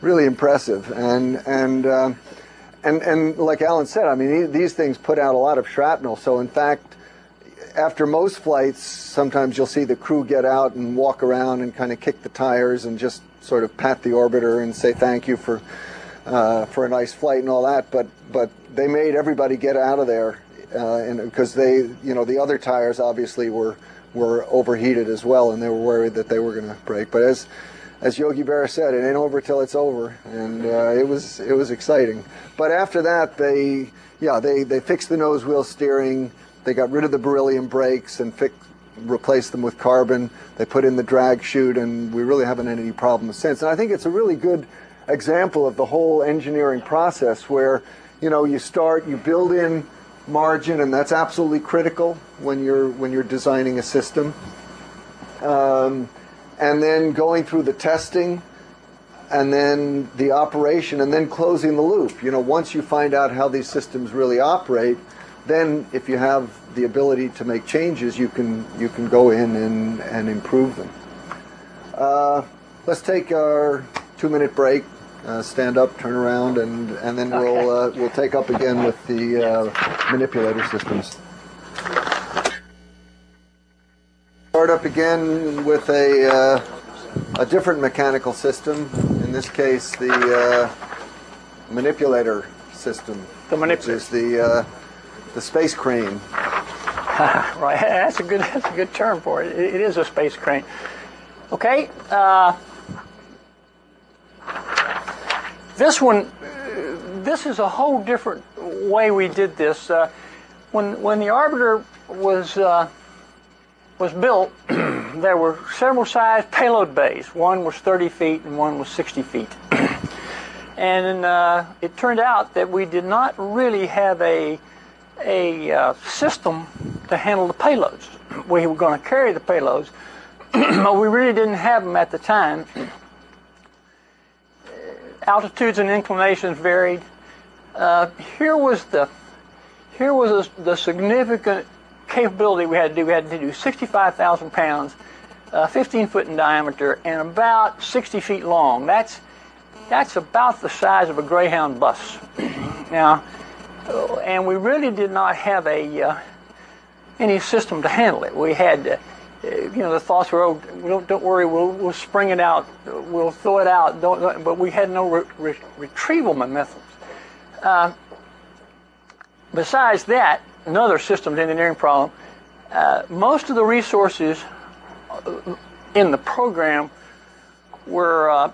really impressive. And like Alan said, I mean, these things put out a lot of shrapnel. So in fact, after most flights, sometimes you'll see the crew get out and walk around and kind of kick the tires and just sort of pat the orbiter and say thank you for a nice flight and all that. But they made everybody get out of there, because the other tires obviously were overheated as well, and they were worried that they were going to break. But as Yogi Berra said, it ain't over till it's over, and it was exciting. But after that, they fixed the nose wheel steering. They got rid of the beryllium brakes and replaced them with carbon. They put in the drag chute, and we really haven't had any problems since. And I think it's a really good example of the whole engineering process where, you build in margin, and that's absolutely critical when you're designing a system. And then going through the testing, and then the operation, and then closing the loop. Once you find out how these systems really operate, then if you have the ability to make changes, you can go in and improve them. Let's take our 2-minute break. Stand up, turn around, and then we'll take up again with the manipulator systems. Start up again with a different mechanical system. In this case, the manipulator system, which is the space crane. Right, that's a good term for it. It is a space crane. Okay. This is a whole different way we did this. When the orbiter was built, there were several size payload bays. One was 30 feet and one was 60 feet. And it turned out that we did not really have a system to handle the payloads. We were going to carry the payloads, but we really didn't have them at the time. Altitudes and inclinations varied. Here was the significant capability we had to do. We had to do 65,000 pounds, 15 foot in diameter, and about 60 feet long. That's about the size of a Greyhound bus. Now, and we really did not have any system to handle it. We had, the thoughts were, don't worry, we'll spring it out, we'll throw it out. But we had no retrieval methods. Besides that, another systems engineering problem. Most of the resources in the program were on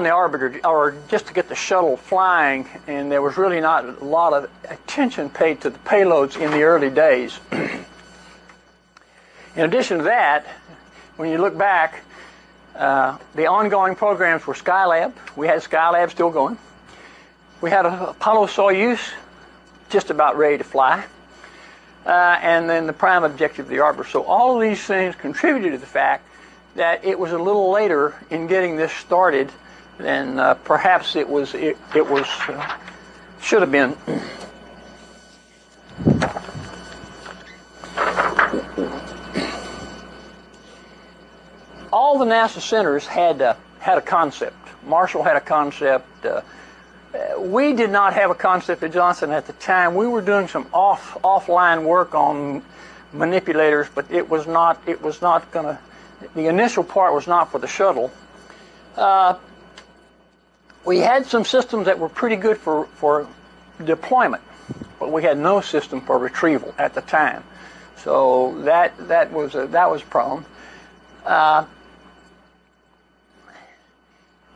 the orbiter, or just to get the shuttle flying, and there was really not a lot of attention paid to the payloads in the early days. In addition to that, when you look back, the ongoing programs were Skylab. We had Skylab still going. We had Apollo-Soyuz just about ready to fly. And then the prime objective of the orbiter. So all of these things contributed to the fact that it was a little later in getting this started than perhaps it should have been. All the NASA centers had a concept. Marshall had a concept. We did not have a concept at Johnson at the time. We were doing some offline work on manipulators, but it was not gonna. The initial part was not for the shuttle. We had some systems that were pretty good for deployment, but we had no system for retrieval at the time. So that was a problem.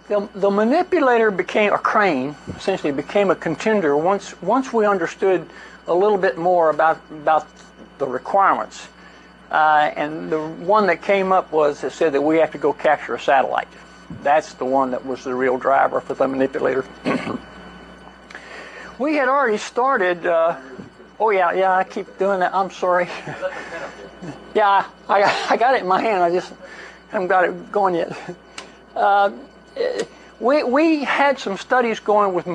The manipulator became a crane, essentially became a contender once we understood a little bit more about the requirements. And the one that came up was it said that we have to go capture a satellite. That's the one that was the real driver for the manipulator. We had already started. Oh yeah, I keep doing that. I'm sorry. Yeah, I got it in my hand. I just haven't got it going yet. We had some studies going with,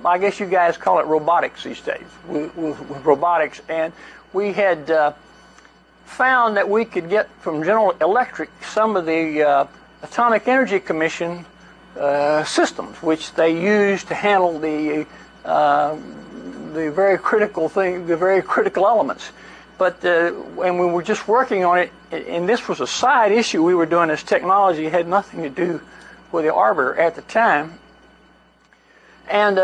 I guess you guys call it robotics these days, with robotics, and we had found that we could get from General Electric some of the Atomic Energy Commission systems, which they use to handle the very critical elements. when we were just working on it, and this was a side issue we were doing, this technology had nothing to do with the arbiter at the time. And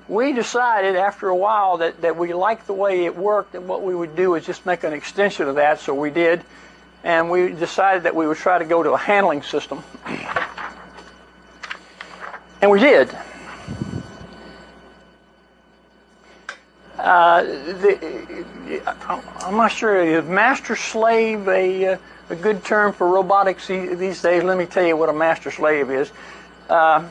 we decided after a while that we liked the way it worked, and what we would do is just make an extension of that, so we did. And we decided that we would try to go to a handling system. And we did. I'm not sure, is master-slave a good term for robotics these days? Let me tell you what a master-slave is. The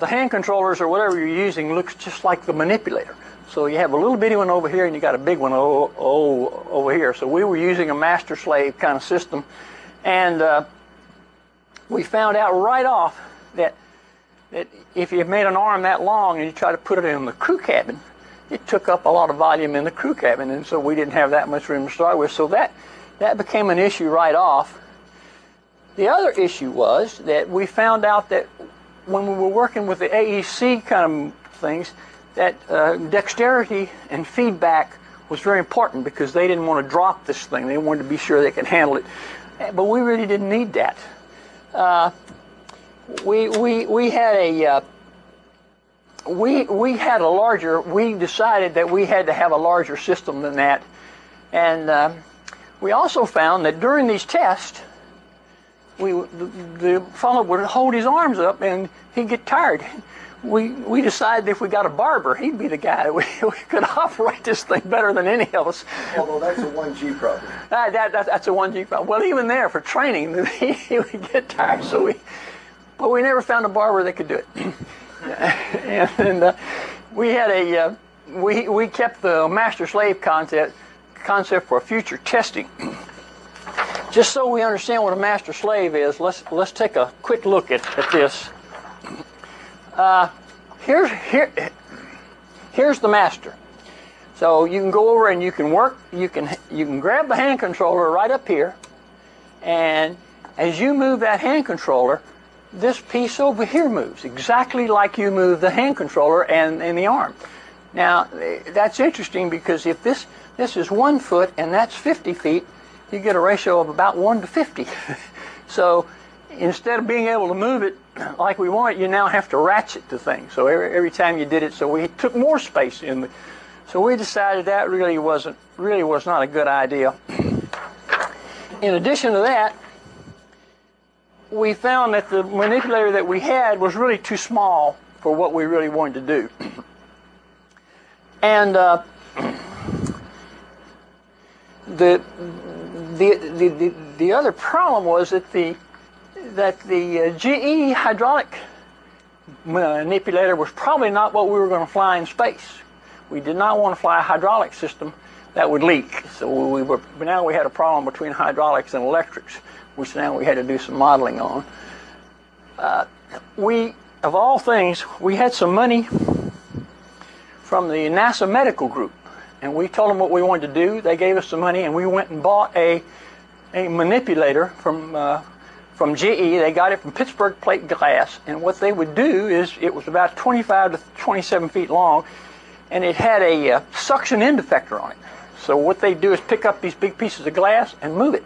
hand controllers or whatever you're using looks just like the manipulator. So you have a little bitty one over here and you got a big one over here. So we were using a master-slave kind of system. And we found out right off that if you made an arm that long and you try to put it in the crew cabin, it took up a lot of volume in the crew cabin, and so we didn't have that much room to start with. So that became an issue right off. The other issue was that we found out that when we were working with the AEC kind of things, that dexterity and feedback was very important because they didn't want to drop this thing. They wanted to be sure they could handle it. But we really didn't need that. We decided that we had to have a larger system than that. And we also found that during these tests, the fellow would hold his arms up and he'd get tired. We decided if we got a barber, he'd be the guy that we could operate this thing better than any of us. Although that's a 1G problem. That's a 1G problem. Well, even there for training, he would get tired. But we never found a barber that could do it. and we had we kept the master-slave concept for future testing. Just so we understand what a master-slave is, let's take a quick look at this. Here's the master. So you can go over and you can work. You can grab the hand controller right up here, and as you move that hand controller, this piece over here moves exactly like you move the hand controller and the arm. Now that's interesting because if this is 1 foot and that's 50 feet, you get a ratio of about 1 to 50. So instead of being able to move it like we want, you now have to ratchet the thing. So every time you did it, so we took more space in. So we decided that really was not a good idea. In addition to that, we found that the manipulator that we had was really too small for what we really wanted to do. And the other problem was that the GE hydraulic manipulator was probably not what we were going to fly in space. We did not want to fly a hydraulic system that would leak. So now we had a problem between hydraulics and electrics, which now we had to do some modeling on. Of all things, we had some money from the NASA medical group, and we told them what we wanted to do. They gave us some money, and we went and bought a manipulator from GE. They got it from Pittsburgh Plate Glass, and what they would do is it was about 25 to 27 feet long, and it had a suction end effector on it. So what they do is pick up these big pieces of glass and move it.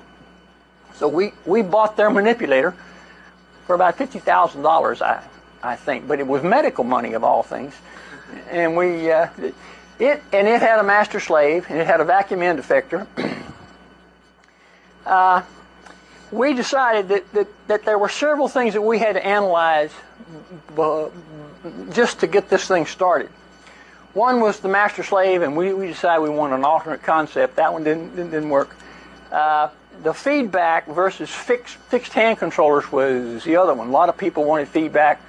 So we bought their manipulator for about $50,000, I think, but it was medical money of all things. And it had a master slave, and it had a vacuum end effector. We decided that there were several things that we had to analyze just to get this thing started. One was the master slave, and we decided we wanted an alternate concept. That one didn't work. The feedback versus fixed hand controllers was the other one. A lot of people wanted feedback.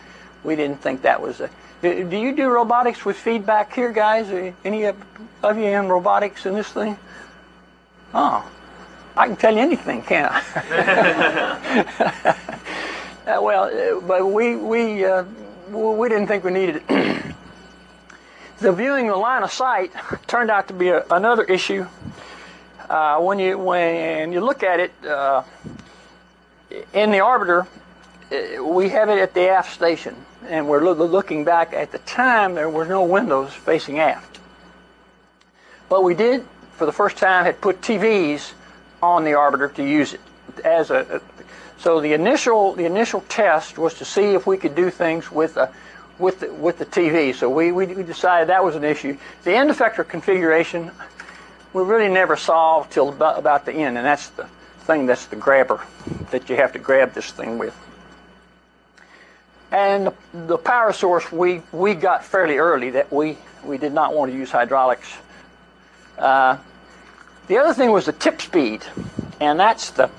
We didn't think that was do you do robotics with feedback here, guys? Any of you in robotics in this thing? Oh, I can tell you anything, can't I? But we didn't think we needed it. The viewing the line of sight turned out to be another issue. When you look at it in the orbiter, we have it at the aft station, and we're looking back. At the time, there were no windows facing aft, but we did for the first time, had put TVs on the orbiter to use it as so the initial test was to see if we could do things with the TV. So we decided that was an issue. The end effector configuration we really never solved till about the end, and that's the thing, that's the grabber that you have to grab this thing with. And the power source we got fairly early, that we did not want to use hydraulics. The other thing was the tip speed, and that's the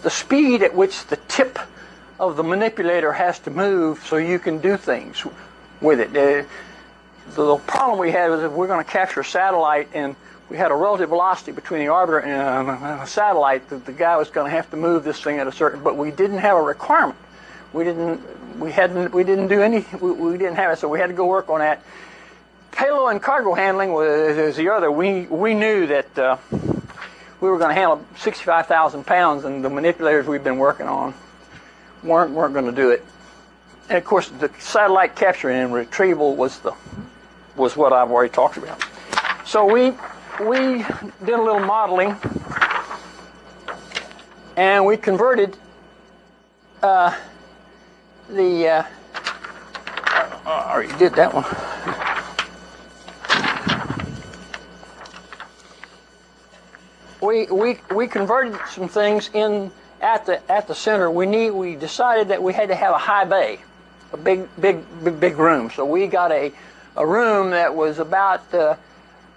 speed at which the tip of the manipulator has to move so you can do things with it. The problem we had was if we're going to capture a satellite and we had a relative velocity between the orbiter and a satellite, the guy was going to have to move this thing at a certain, but we didn't have a requirement. We didn't have it, so we had to go work on that. Payload and cargo handling was the other. We knew that we were going to handle 65,000 pounds, and the manipulators we've been working on weren't going to do it. And of course, the satellite capture and retrieval was what I've already talked about. So we did a little modeling, and we converted I already did that one. We converted some things in at the center. We decided that we had to have a high bay, a big room. So we got a room that was about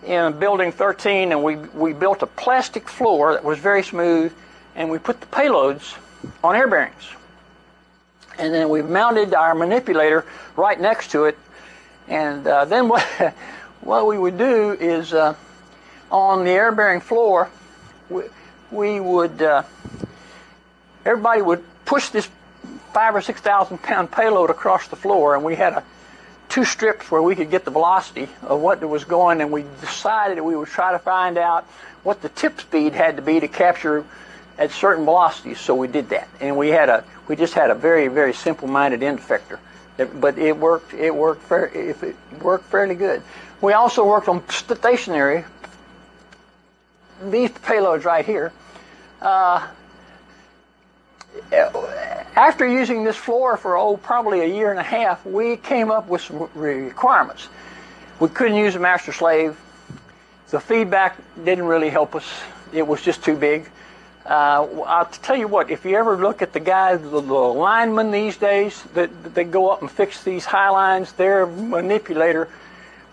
in building 13, and we built a plastic floor that was very smooth, and we put the payloads on air bearings. And then we mounted our manipulator right next to it. And then what we would do is on the air bearing floor, we would everybody would push this 5,000 or 6,000 pound payload across the floor, and we had two strips where we could get the velocity of what was going, and we decided that we would try to find out what the tip speed had to be to capture at certain velocities. So we did that, and we just had a very, very simple-minded end effector, but it worked fairly good. We also worked on stationary. These payloads right here. After using this floor for probably a year and a half, we came up with some requirements. We couldn't use a master-slave. The feedback didn't really help us. It was just too big. I'll tell you what, if you ever look at the guys, the linemen these days, that they go up and fix these high lines, their manipulator,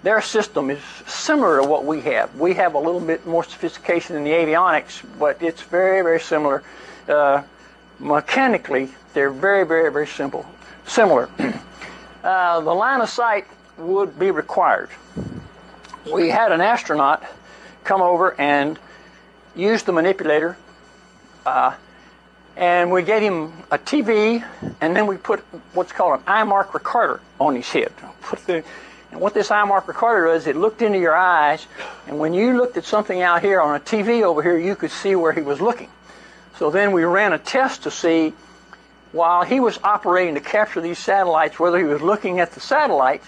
their system is similar to what we have. We have a little bit more sophistication in the avionics, but it's very, very similar. Mechanically, they're very, very, very similar. The line of sight would be required. We had an astronaut come over and use the manipulator, and we gave him a TV, and then we put what's called an eye mark recorder on his head. And what this eye mark recorder is, it looked into your eyes, and when you looked at something out here on a TV over here, you could see where he was looking. So then we ran a test to see, while he was operating to capture these satellites, whether he was looking at the satellite,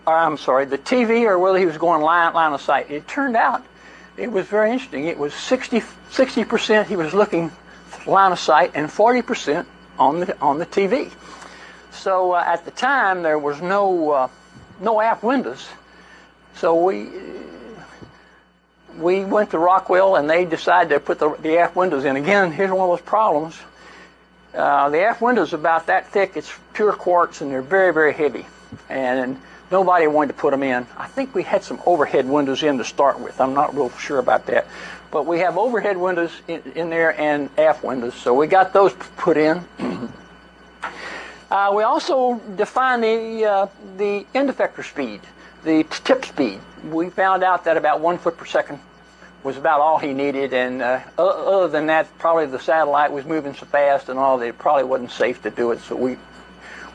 the TV, or whether he was going line of sight. It turned out it was very interesting. It was 60% he was looking line of sight, and 40% on the TV. So at the time there was no aft windows, so we went to Rockwell, and they decided to put the aft windows in. Again, here's one of those problems. The aft windows are about that thick. It's pure quartz, and they're very, very heavy, and nobody wanted to put them in. I think we had some overhead windows in to start with. I'm not real sure about that, but we have overhead windows in there and aft windows, so we got those put in. We also defined the end effector speed, the tip speed. We found out that about 1 foot per second was about all he needed, and other than that, probably the satellite was moving so fast and all that it probably wasn't safe to do it. So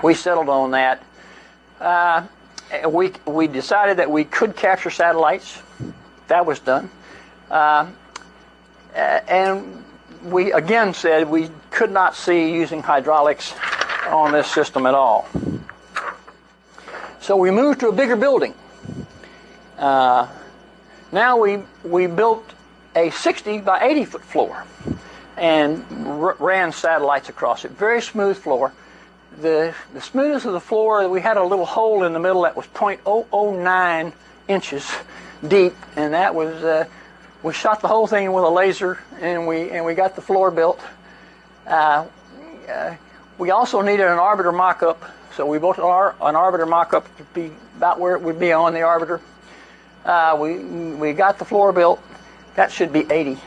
we settled on that. We decided that we could capture satellites. That was done, and we again said we could not see using hydraulics on this system at all. So we moved to a bigger building. Now we built a 60 by 80 foot floor and ran satellites across it. Very smooth floor. The smoothness of the floor, we had a little hole in the middle that was 0.009 inches deep, and that was we shot the whole thing with a laser, and we got the floor built. We also needed an arbiter mock-up, so we built an arbiter mock-up to be about where it would be on the arbiter. We got the floor built. That should be 80.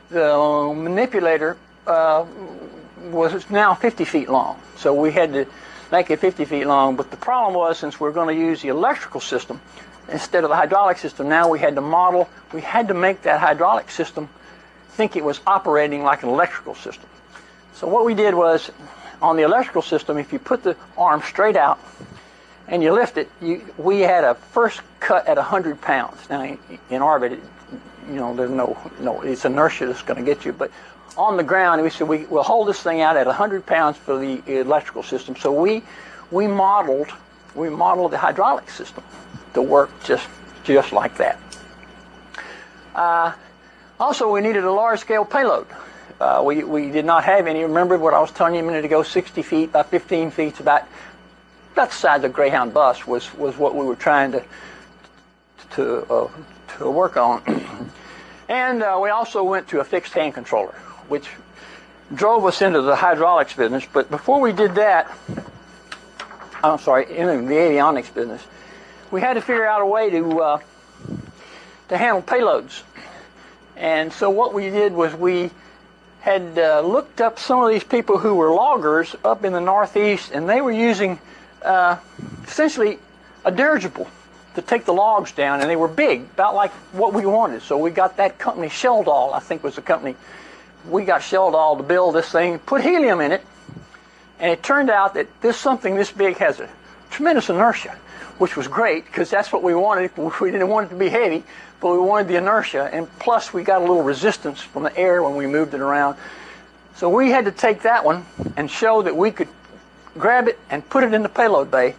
The manipulator was now 50 feet long, so we had to make it 50 feet long. But the problem was, since we're going to use the electrical system instead of the hydraulic system, now we had to make that hydraulic system think it was operating like an electrical system. So what we did was, on the electrical system, if you put the arm straight out and you lift it, we had a first cut at 100 pounds. Now, in orbit, there's no it's inertia that's going to get you. But on the ground, we said we'll hold this thing out at 100 pounds for the electrical system. So we modeled the hydraulic system to work just like that. Also, we needed a large-scale payload. We did not have any. Remember what I was telling you a minute ago? 60 feet by 15 feet, about the size of a Greyhound bus was what we were trying to work on. And we also went to a fixed hand controller, which drove us into the hydraulics business. But before we did that, in the avionics business, we had to figure out a way to handle payloads. And so what we did was we had looked up some of these people who were loggers up in the Northeast, and they were using essentially a dirigible to take the logs down, and they were big, about like what we wanted. So we got that company, Sheldall, I think was the company. We got Sheldall to build this thing, put helium in it, and it turned out that something this big has a tremendous inertia, which was great because that's what we wanted. We didn't want it to be heavy, but we wanted the inertia, and plus we got a little resistance from the air when we moved it around. So we had to take that one and show that we could grab it and put it in the payload bay,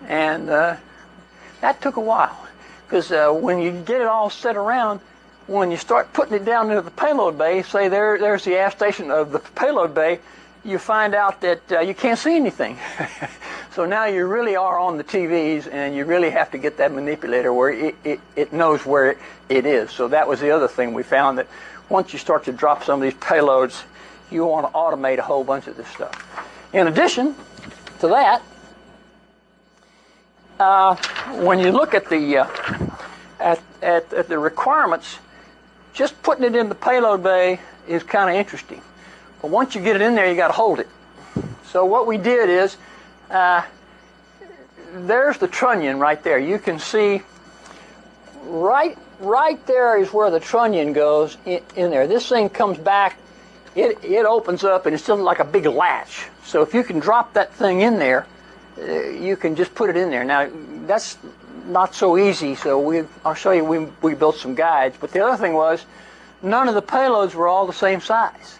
and that took a while, because when you get it all set around, when you start putting it down into the payload bay, say there's the aft station of the payload bay, you find out that you can't see anything. So now you really are on the TVs, and you really have to get that manipulator where it knows where it is. So that was the other thing we found, that once you start to drop some of these payloads, you want to automate a whole bunch of this stuff. In addition to that, when you look at the requirements, just putting it in the payload bay is kind of interesting. But once you get it in there, you got to hold it. So what we did is, there's the trunnion right there. You can see right there is where the trunnion goes in there. This thing comes back, it opens up, and it's still like a big latch. So if you can drop that thing in there, you can just put it in there. Now, that's not so easy, so I'll show you, we built some guides. But the other thing was, none of the payloads were all the same size.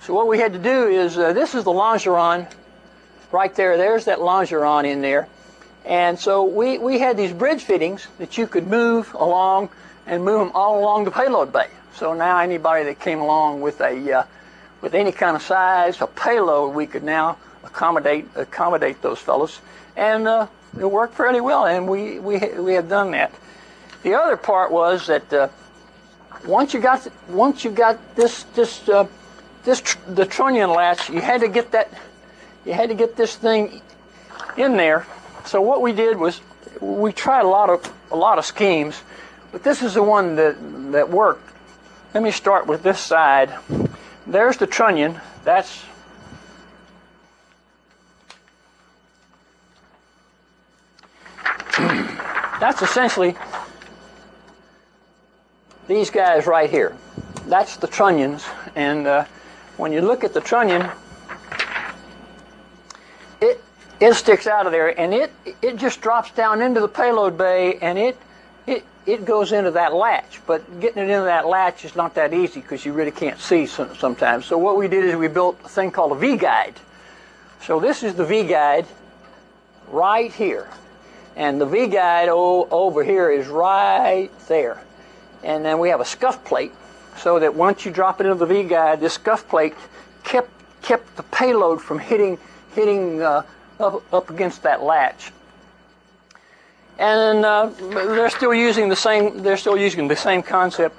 So what we had to do is, this is the longeron right there. There's that longeron in there. And so we had these bridge fittings that you could move along and move them all along the payload bay. So now anybody that came along with any kind of size, a payload, we could now accommodate those fellows. And it worked fairly well, and we have done that. The other part was that once you got the trunnion latch, you had to get this thing in there. So what we did was we tried a lot of schemes, but this is the one that worked. Let me start with this side. There's the trunnion. That's essentially these guys right here. That's the trunnions, and when you look at the trunnion, it sticks out of there, and it just drops down into the payload bay, and it goes into that latch. But getting it into that latch is not that easy, because you really can't see sometimes. So what we did is we built a thing called a V-guide. So this is the V-guide right here. And the V-guide over here is right there. And then we have a scuff plate, so that once you drop it into the V-guide, this scuff plate kept the payload from hitting up against that latch. And they're still using the same. They're still using the same concept.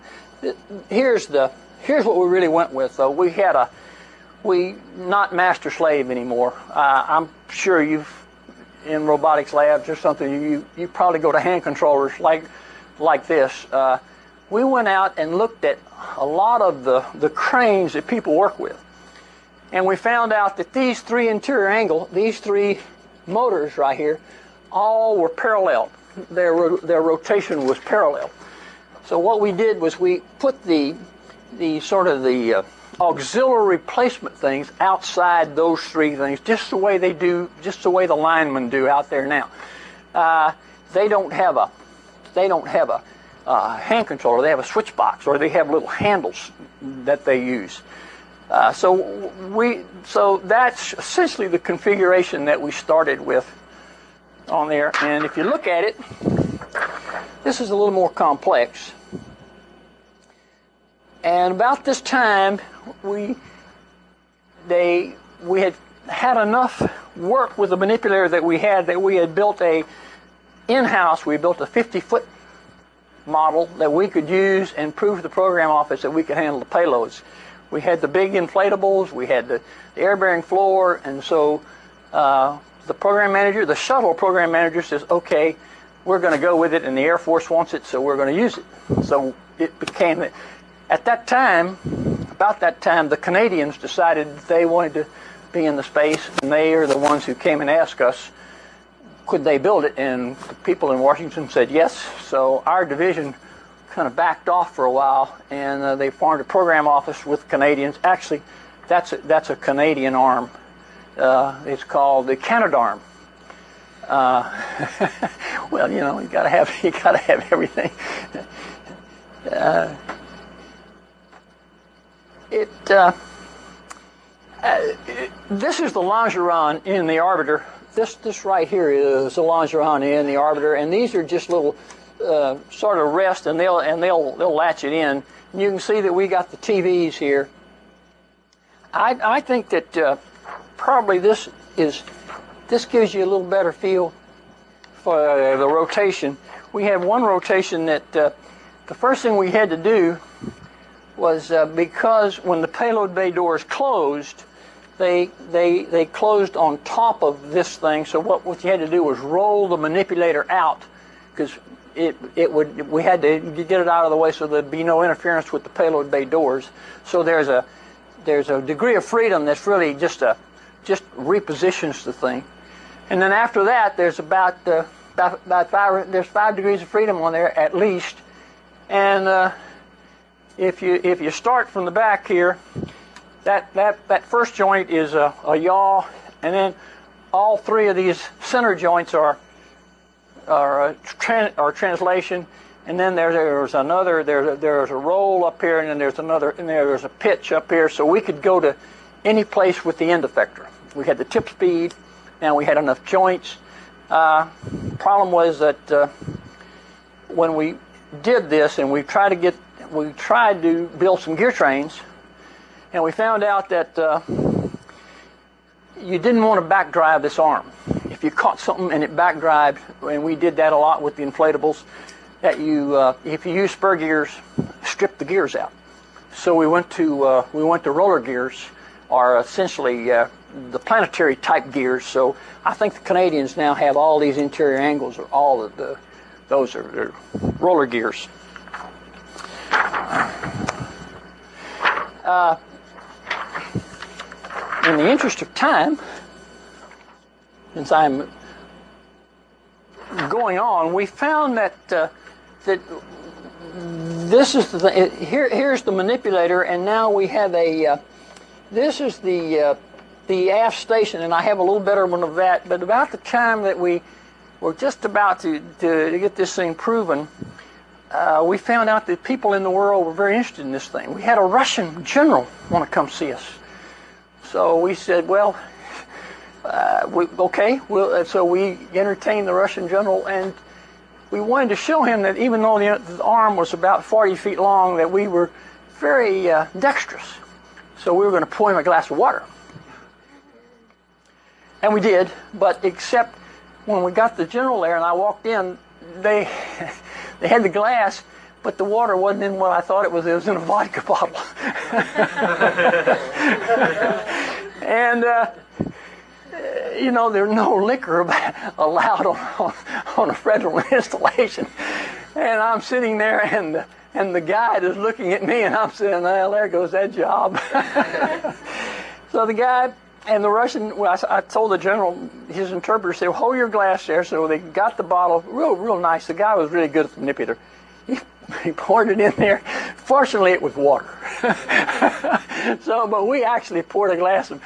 Here's what we really went with, though. We not master slave anymore. I'm sure you've in robotics labs or something. You probably go to hand controllers like this. We went out and looked at a lot of the cranes that people work with, and we found out that these three motors right here, all were parallel. Their rotation was parallel. So what we did was we put the auxiliary placement things outside those three things, just the way the linemen do out there now. They don't have a hand controller. They have a switch box, or they have little handles that they use. So that's essentially the configuration that we started with on there. And if you look at it, this is a little more complex. And about this time, we had enough work with the manipulator that we had built in-house. We built a 50-foot model that we could use and prove to the program office that we could handle the payloads. We had the big inflatables, we had the air-bearing floor, and so the program manager, the shuttle program manager says, okay, we're going to go with it, and the Air Force wants it, so we're going to use it. So it became, about that time, the Canadians decided they wanted to be in the space, and they are the ones who came and asked us, could they build it? And the people in Washington said yes. So our division kind of backed off for a while, and they formed a program office with Canadians. Actually, that's a Canadian arm. It's called the Canadarm. Well, you gotta have everything. This is the longeron in the orbiter. This right here is the longeron in the orbiter, and these are just little sort of rest, and they'll latch it in. And you can see that we got the TVs here. I think that probably this gives you a little better feel for the rotation. We have one rotation that the first thing we had to do was because when the payload bay doors closed, they closed on top of this thing. So what you had to do was roll the manipulator out, because we had to get it out of the way so there'd be no interference with the payload bay doors. So there's a degree of freedom that's really just repositions the thing. And then after that, there's about 5 degrees of freedom on there at least. And if you start from the back here, that first joint is a yaw, and then all three of these center joints are translation, and then there's a roll up here, and then there's a pitch up here, so we could go to any place with the end effector. We had the tip speed, and we had enough joints. Problem was that when we did this, and we tried to build some gear trains, and we found out that you didn't want to back drive this arm. If you caught something and it back drived, and we did that a lot with the inflatables, that if you use spur gears, strip the gears out. So we went to roller gears, or essentially the planetary type gears. So I think the Canadians now have all these interior angles, or all of those are roller gears. In the interest of time, since I'm going on, we found that this is here's the manipulator, and now we have this is the aft station, and I have a little better one of that. But about the time that we were just about to get this thing proven, we found out that people in the world were very interested in this thing. We had a Russian general want to come see us. So we said, well, So we entertained the Russian general, and we wanted to show him that even though the arm was about 40 feet long, that we were very dexterous. So we were going to pour him a glass of water. And we did, but except when we got the general there and I walked in, they had the glass, but the water wasn't in what I thought it was. It was in a vodka bottle. And, there's no liquor allowed on a federal installation. And I'm sitting there, and the guide is looking at me, and I'm saying, well, there goes that job. So the guy and the Russian, I told the general, his interpreter said, well, hold your glass there. So they got the bottle, real nice. The guy was really good at the manipulator. He poured it in there. Fortunately, it was water. But we actually poured a glass of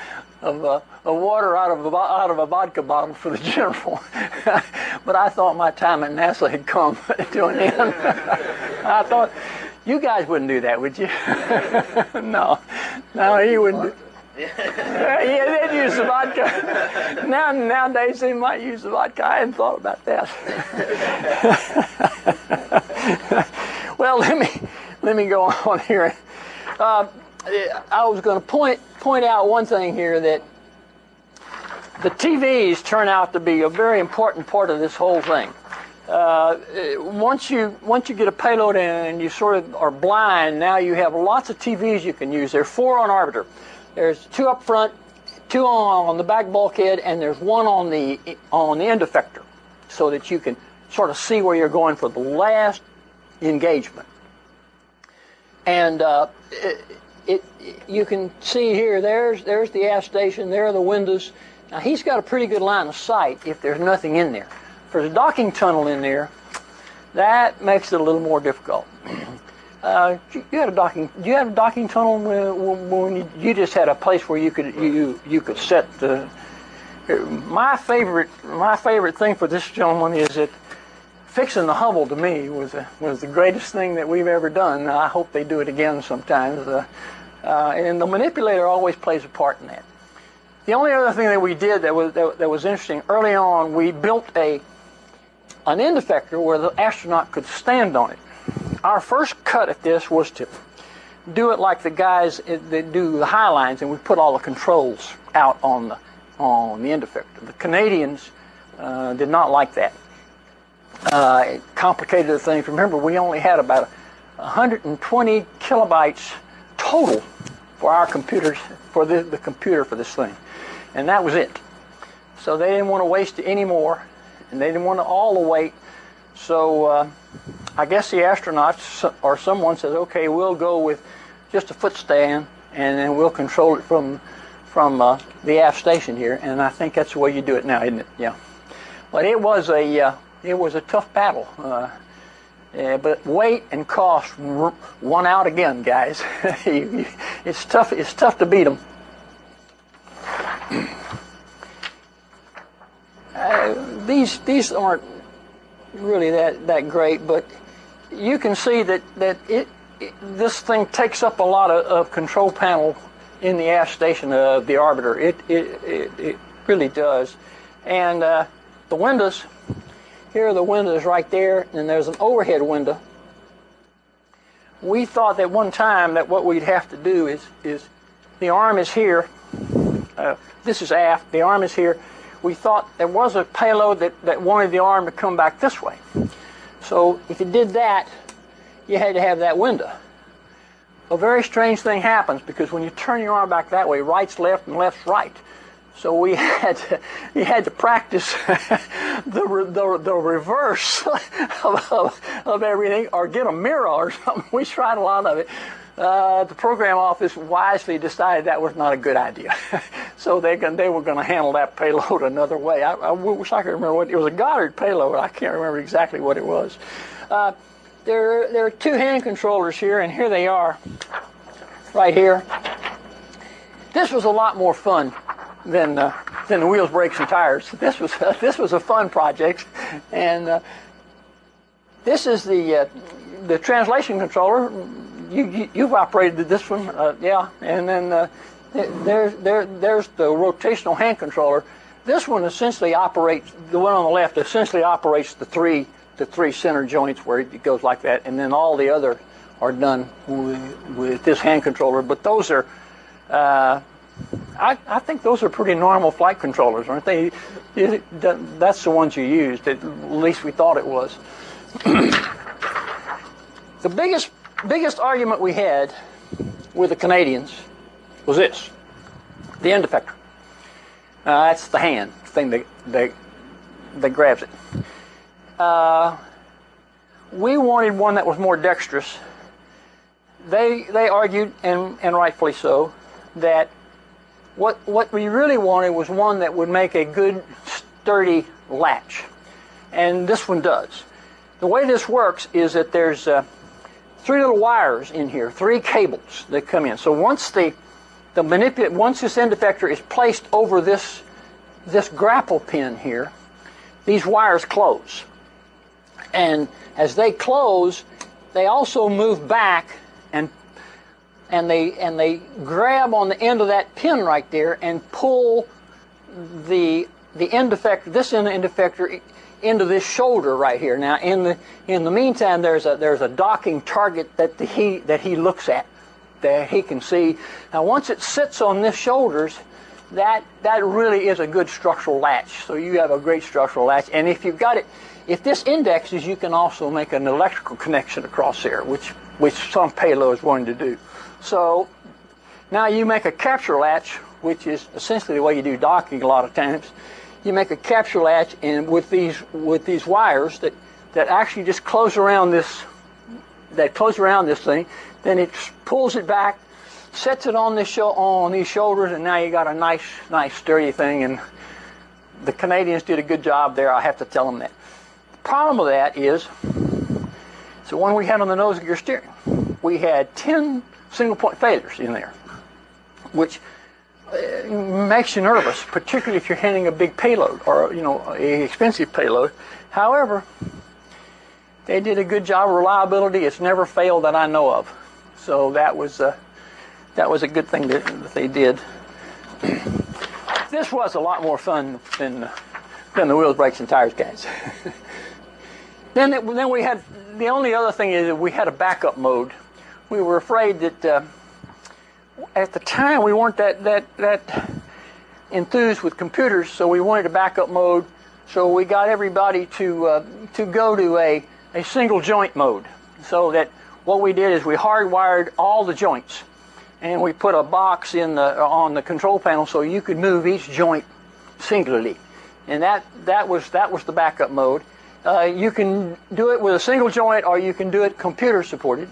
water out of a vodka bottle for the general. But I thought my time at NASA had come to an end. I thought, you guys wouldn't do that, would you? No, he wouldn't. Yeah, they'd use the vodka. Nowadays they might use the vodka. I hadn't thought about that. Well, let me go on here. I was going to point out one thing here, that the TVs turn out to be a very important part of this whole thing. Once you get a payload in and you sort of are blind, now you have lots of TVs you can use. There are 4 on orbiter. There's 2 up front, 2 on the back bulkhead, and there's 1 on the end effector, so that you can sort of see where you're going for the last engagement. And you can see here, there's the aft station, there are the windows. Now he's got a pretty good line of sight if there's nothing in there. If there's a docking tunnel in there, that makes it a little more difficult. Do you have a docking tunnel when you just had a place where you could set the? My favorite thing for this gentleman is that fixing the Hubble to me was the greatest thing that we've ever done. I hope they do it again sometimes. And the manipulator always plays a part in that. The only other thing that we did that was interesting, early on we built an end effector where the astronaut could stand on it. Our first cut at this was to do it like the guys that do the high lines, and we put all the controls out on the end effector. The Canadians did not like that. It complicated the things. Remember, we only had about 120 kilobytes total for our computers, for the computer for this thing, and that was it. So they didn't want to waste any more, and they didn't want all the weight. So I guess the astronauts or someone says, okay, we'll go with just a foot stand, and then we'll control it from the aft station here. And I think that's the way you do it now, isn't it? Yeah. But it was a tough battle. But weight and cost won out again, guys. It's tough. It's tough to beat them. These aren't really that great, but you can see that this thing takes up a lot of control panel in the aft station of the orbiter. It really does. And the windows, here are the windows right there, and there's an overhead window. We thought that one time that what we'd have to do is the arm is here. This is aft. The arm is here. We thought there was a payload that wanted the arm to come back this way. So if you did that, you had to have that window. A very strange thing happens, because when you turn your arm back that way, right's left and left's right. So we had to practice the reverse of everything, or get a mirror or something. We tried a lot of it. The program office wisely decided that was not a good idea. So they were going to handle that payload another way. I wish I could remember what it was. A Goddard payload. I can't remember exactly what it was. There are 2 hand controllers here, and here they are, right here. This was a lot more fun than the wheels, brakes, and tires. This was a fun project, and this is the translation controller. You've operated this one, yeah, and then there's the rotational hand controller. This one essentially operates, the one on the left essentially operates the three center joints where it goes like that, and then all the other are done with this hand controller. But those are, I think those are pretty normal flight controllers, aren't they? That's the ones you used, at least we thought it was. The biggest argument we had with the Canadians was this: the end effector. That's the hand thing that grabs it. We wanted one that was more dexterous. They argued, and rightfully so, that what we really wanted was one that would make a good, sturdy latch. And this one does. The way this works is that there's 3 little wires in here, 3 cables that come in. So once once this end effector is placed over this grapple pin here, these wires close. And as they close, they also move back and they grab on the end of that pin right there and pull the end effector, this end effector, into this shoulder right here. Now, in the meantime, there's a docking target that he looks at, that he can see. Now, once it sits on this shoulders, that really is a good structural latch. So you have a great structural latch, and if you've got it, if this indexes, you can also make an electrical connection across there, which some payloads wanted to do. So now you make a capture latch, which is essentially the way you do docking a lot of times. You make a capture latch, and with these wires that actually just close around this thing, then it pulls it back, sets it on these shoulders, and now you got a nice sturdy thing. And the Canadians did a good job there. I have to tell them that. The problem with that is, so when we had on the nose gear steering, we had 10 single point failures in there, which makes you nervous, particularly if you're handling a big payload or an expensive payload. However, they did a good job of reliability. It's never failed that I know of. So that was a good thing that they did. This was a lot more fun than the wheels, brakes, and tires guys. Then we had, the only other thing is that we had a backup mode. We were afraid that at the time we weren't that enthused with computers, so we wanted a backup mode. So we got everybody to go to a single joint mode. So that what we did is we hardwired all the joints, and we put a box on the control panel so you could move each joint singularly, and that was the backup mode. You can do it with a single joint, or you can do it computer supported,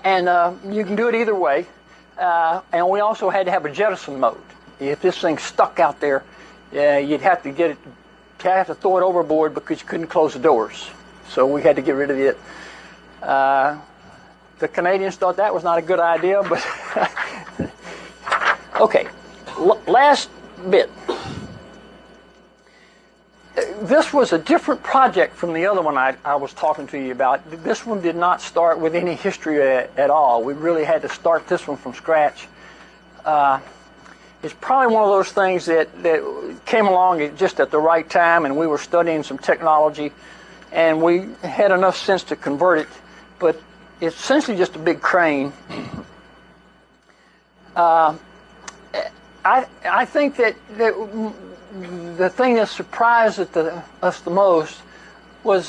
and you can do it either way. And we also had to have a jettison mode. If this thing stuck out there, you'd have to throw it overboard because you couldn't close the doors. So we had to get rid of it. The Canadians thought that was not a good idea, but okay. Last bit. This was a different project from the other one I was talking to you about. This one did not start with any history at all. We really had to start this one from scratch. It's probably one of those things that came along just at the right time, and we were studying some technology, and we had enough sense to convert it. But it's essentially just a big crane. I think that the thing that surprised us the most was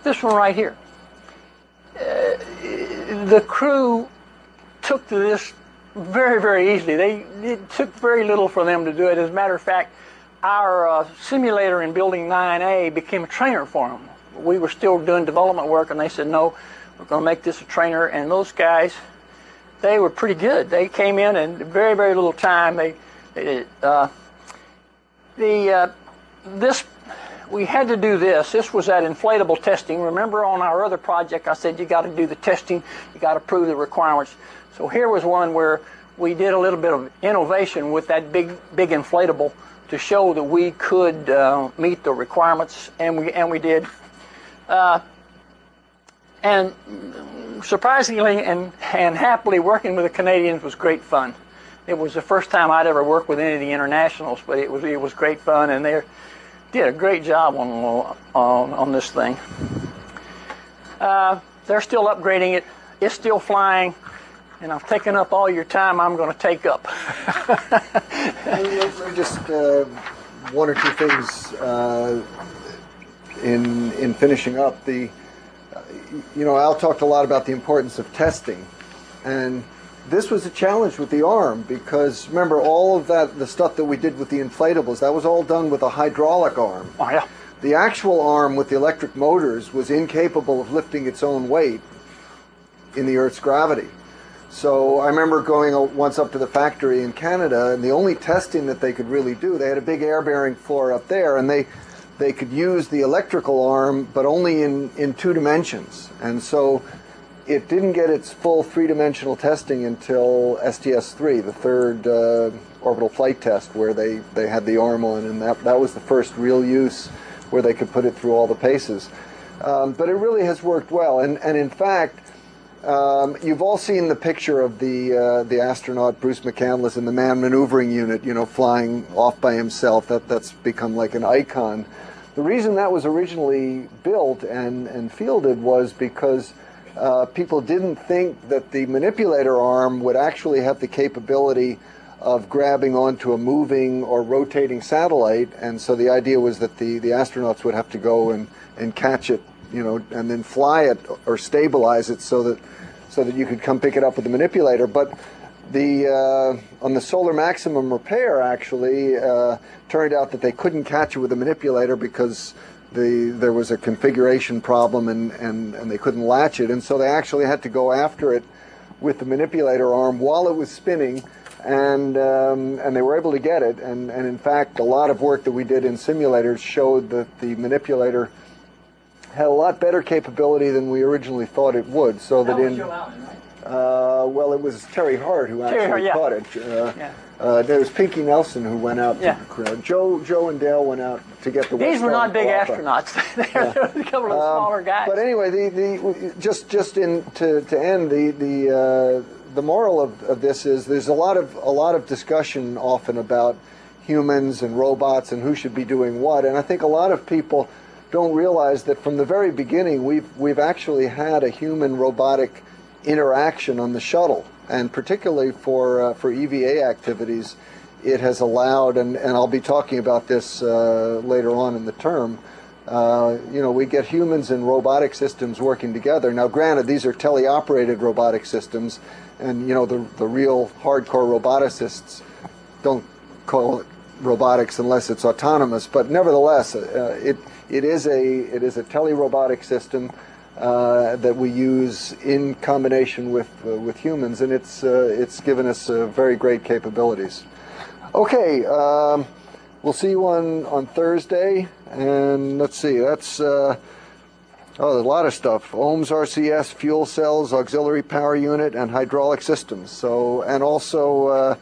this one right here. The crew took to this very, very easily. It took very little for them to do it. As a matter of fact, our simulator in Building 9A became a trainer for them. We were still doing development work, and they said, no, we're going to make this a trainer. And those guys, they were pretty good. They came in very, very little time. We had to do this. This was that inflatable testing. Remember on our other project, I said you got to do the testing. You got to prove the requirements. So here was one where we did a little bit of innovation with that big inflatable to show that we could meet the requirements, and we did. And surprisingly and happily, working with the Canadians was great fun. It was the first time I'd ever worked with any of the internationals, but it was great fun, and they did a great job on this thing. They're still upgrading it. It's still flying, and I've taken up all your time I'm going to take up. Just one or two things in finishing up. Al talked a lot about the importance of testing, and this was a challenge with the arm because remember all of the stuff that we did with the inflatables, that was all done with a hydraulic arm. Oh yeah. The actual arm with the electric motors was incapable of lifting its own weight in the Earth's gravity. So I remember going once up to the factory in Canada, and the only testing that they could really do, they had a big air-bearing floor up there, and they could use the electrical arm, but only in 2 dimensions. And so it didn't get its full 3-dimensional testing until STS-3, the third orbital flight test, where they had the arm on, and that was the first real use where they could put it through all the paces. But it really has worked well, and in fact, you've all seen the picture of the astronaut Bruce McCandless in the manned maneuvering unit, flying off by himself. That's become like an icon. The reason that was originally built and fielded was because people didn't think that the manipulator arm would actually have the capability of grabbing onto a moving or rotating satellite, and so the idea was that the astronauts would have to go and catch it, and then fly it or stabilize it so that you could come pick it up with the manipulator. But on the Solar Maximum repair, actually, turned out that they couldn't catch it with the manipulator because there was a configuration problem and they couldn't latch it, and so they actually had to go after it with the manipulator arm while it was spinning, and they were able to get it. And in fact, a lot of work that we did in simulators showed that the manipulator had a lot better capability than we originally thought it would. So that in well, it was Terry Hart who actually caught it. There was Pinky Nelson who went out. Joe and Dale went out to get the. These were not big astronauts. There were a couple of smaller guys. But anyway, to end, the moral of this is there's a lot of discussion often about humans and robots and who should be doing what, and I think a lot of people don't realize that from the very beginning we've actually had a human robotic interaction on the shuttle, and particularly for EVA activities, it has allowed, and I'll be talking about this later on in the term. We get humans and robotic systems working together. Now, granted, these are teleoperated robotic systems, and the real hardcore roboticists don't call it robotics unless it's autonomous. But nevertheless, it is a telerobotic system that we use in combination with humans, and it's given us very great capabilities. Okay, we'll see you on Thursday, and let's see, that's there's a lot of stuff: OHMS, RCS, fuel cells, auxiliary power unit, and hydraulic systems. So, and also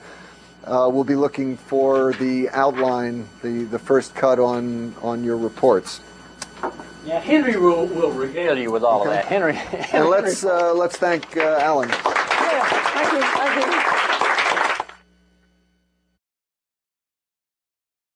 we'll be looking for the outline, the first cut on your reports. Yeah, Henry will regale you with all of that. Henry. And let's thank Alan. Yeah, thank you.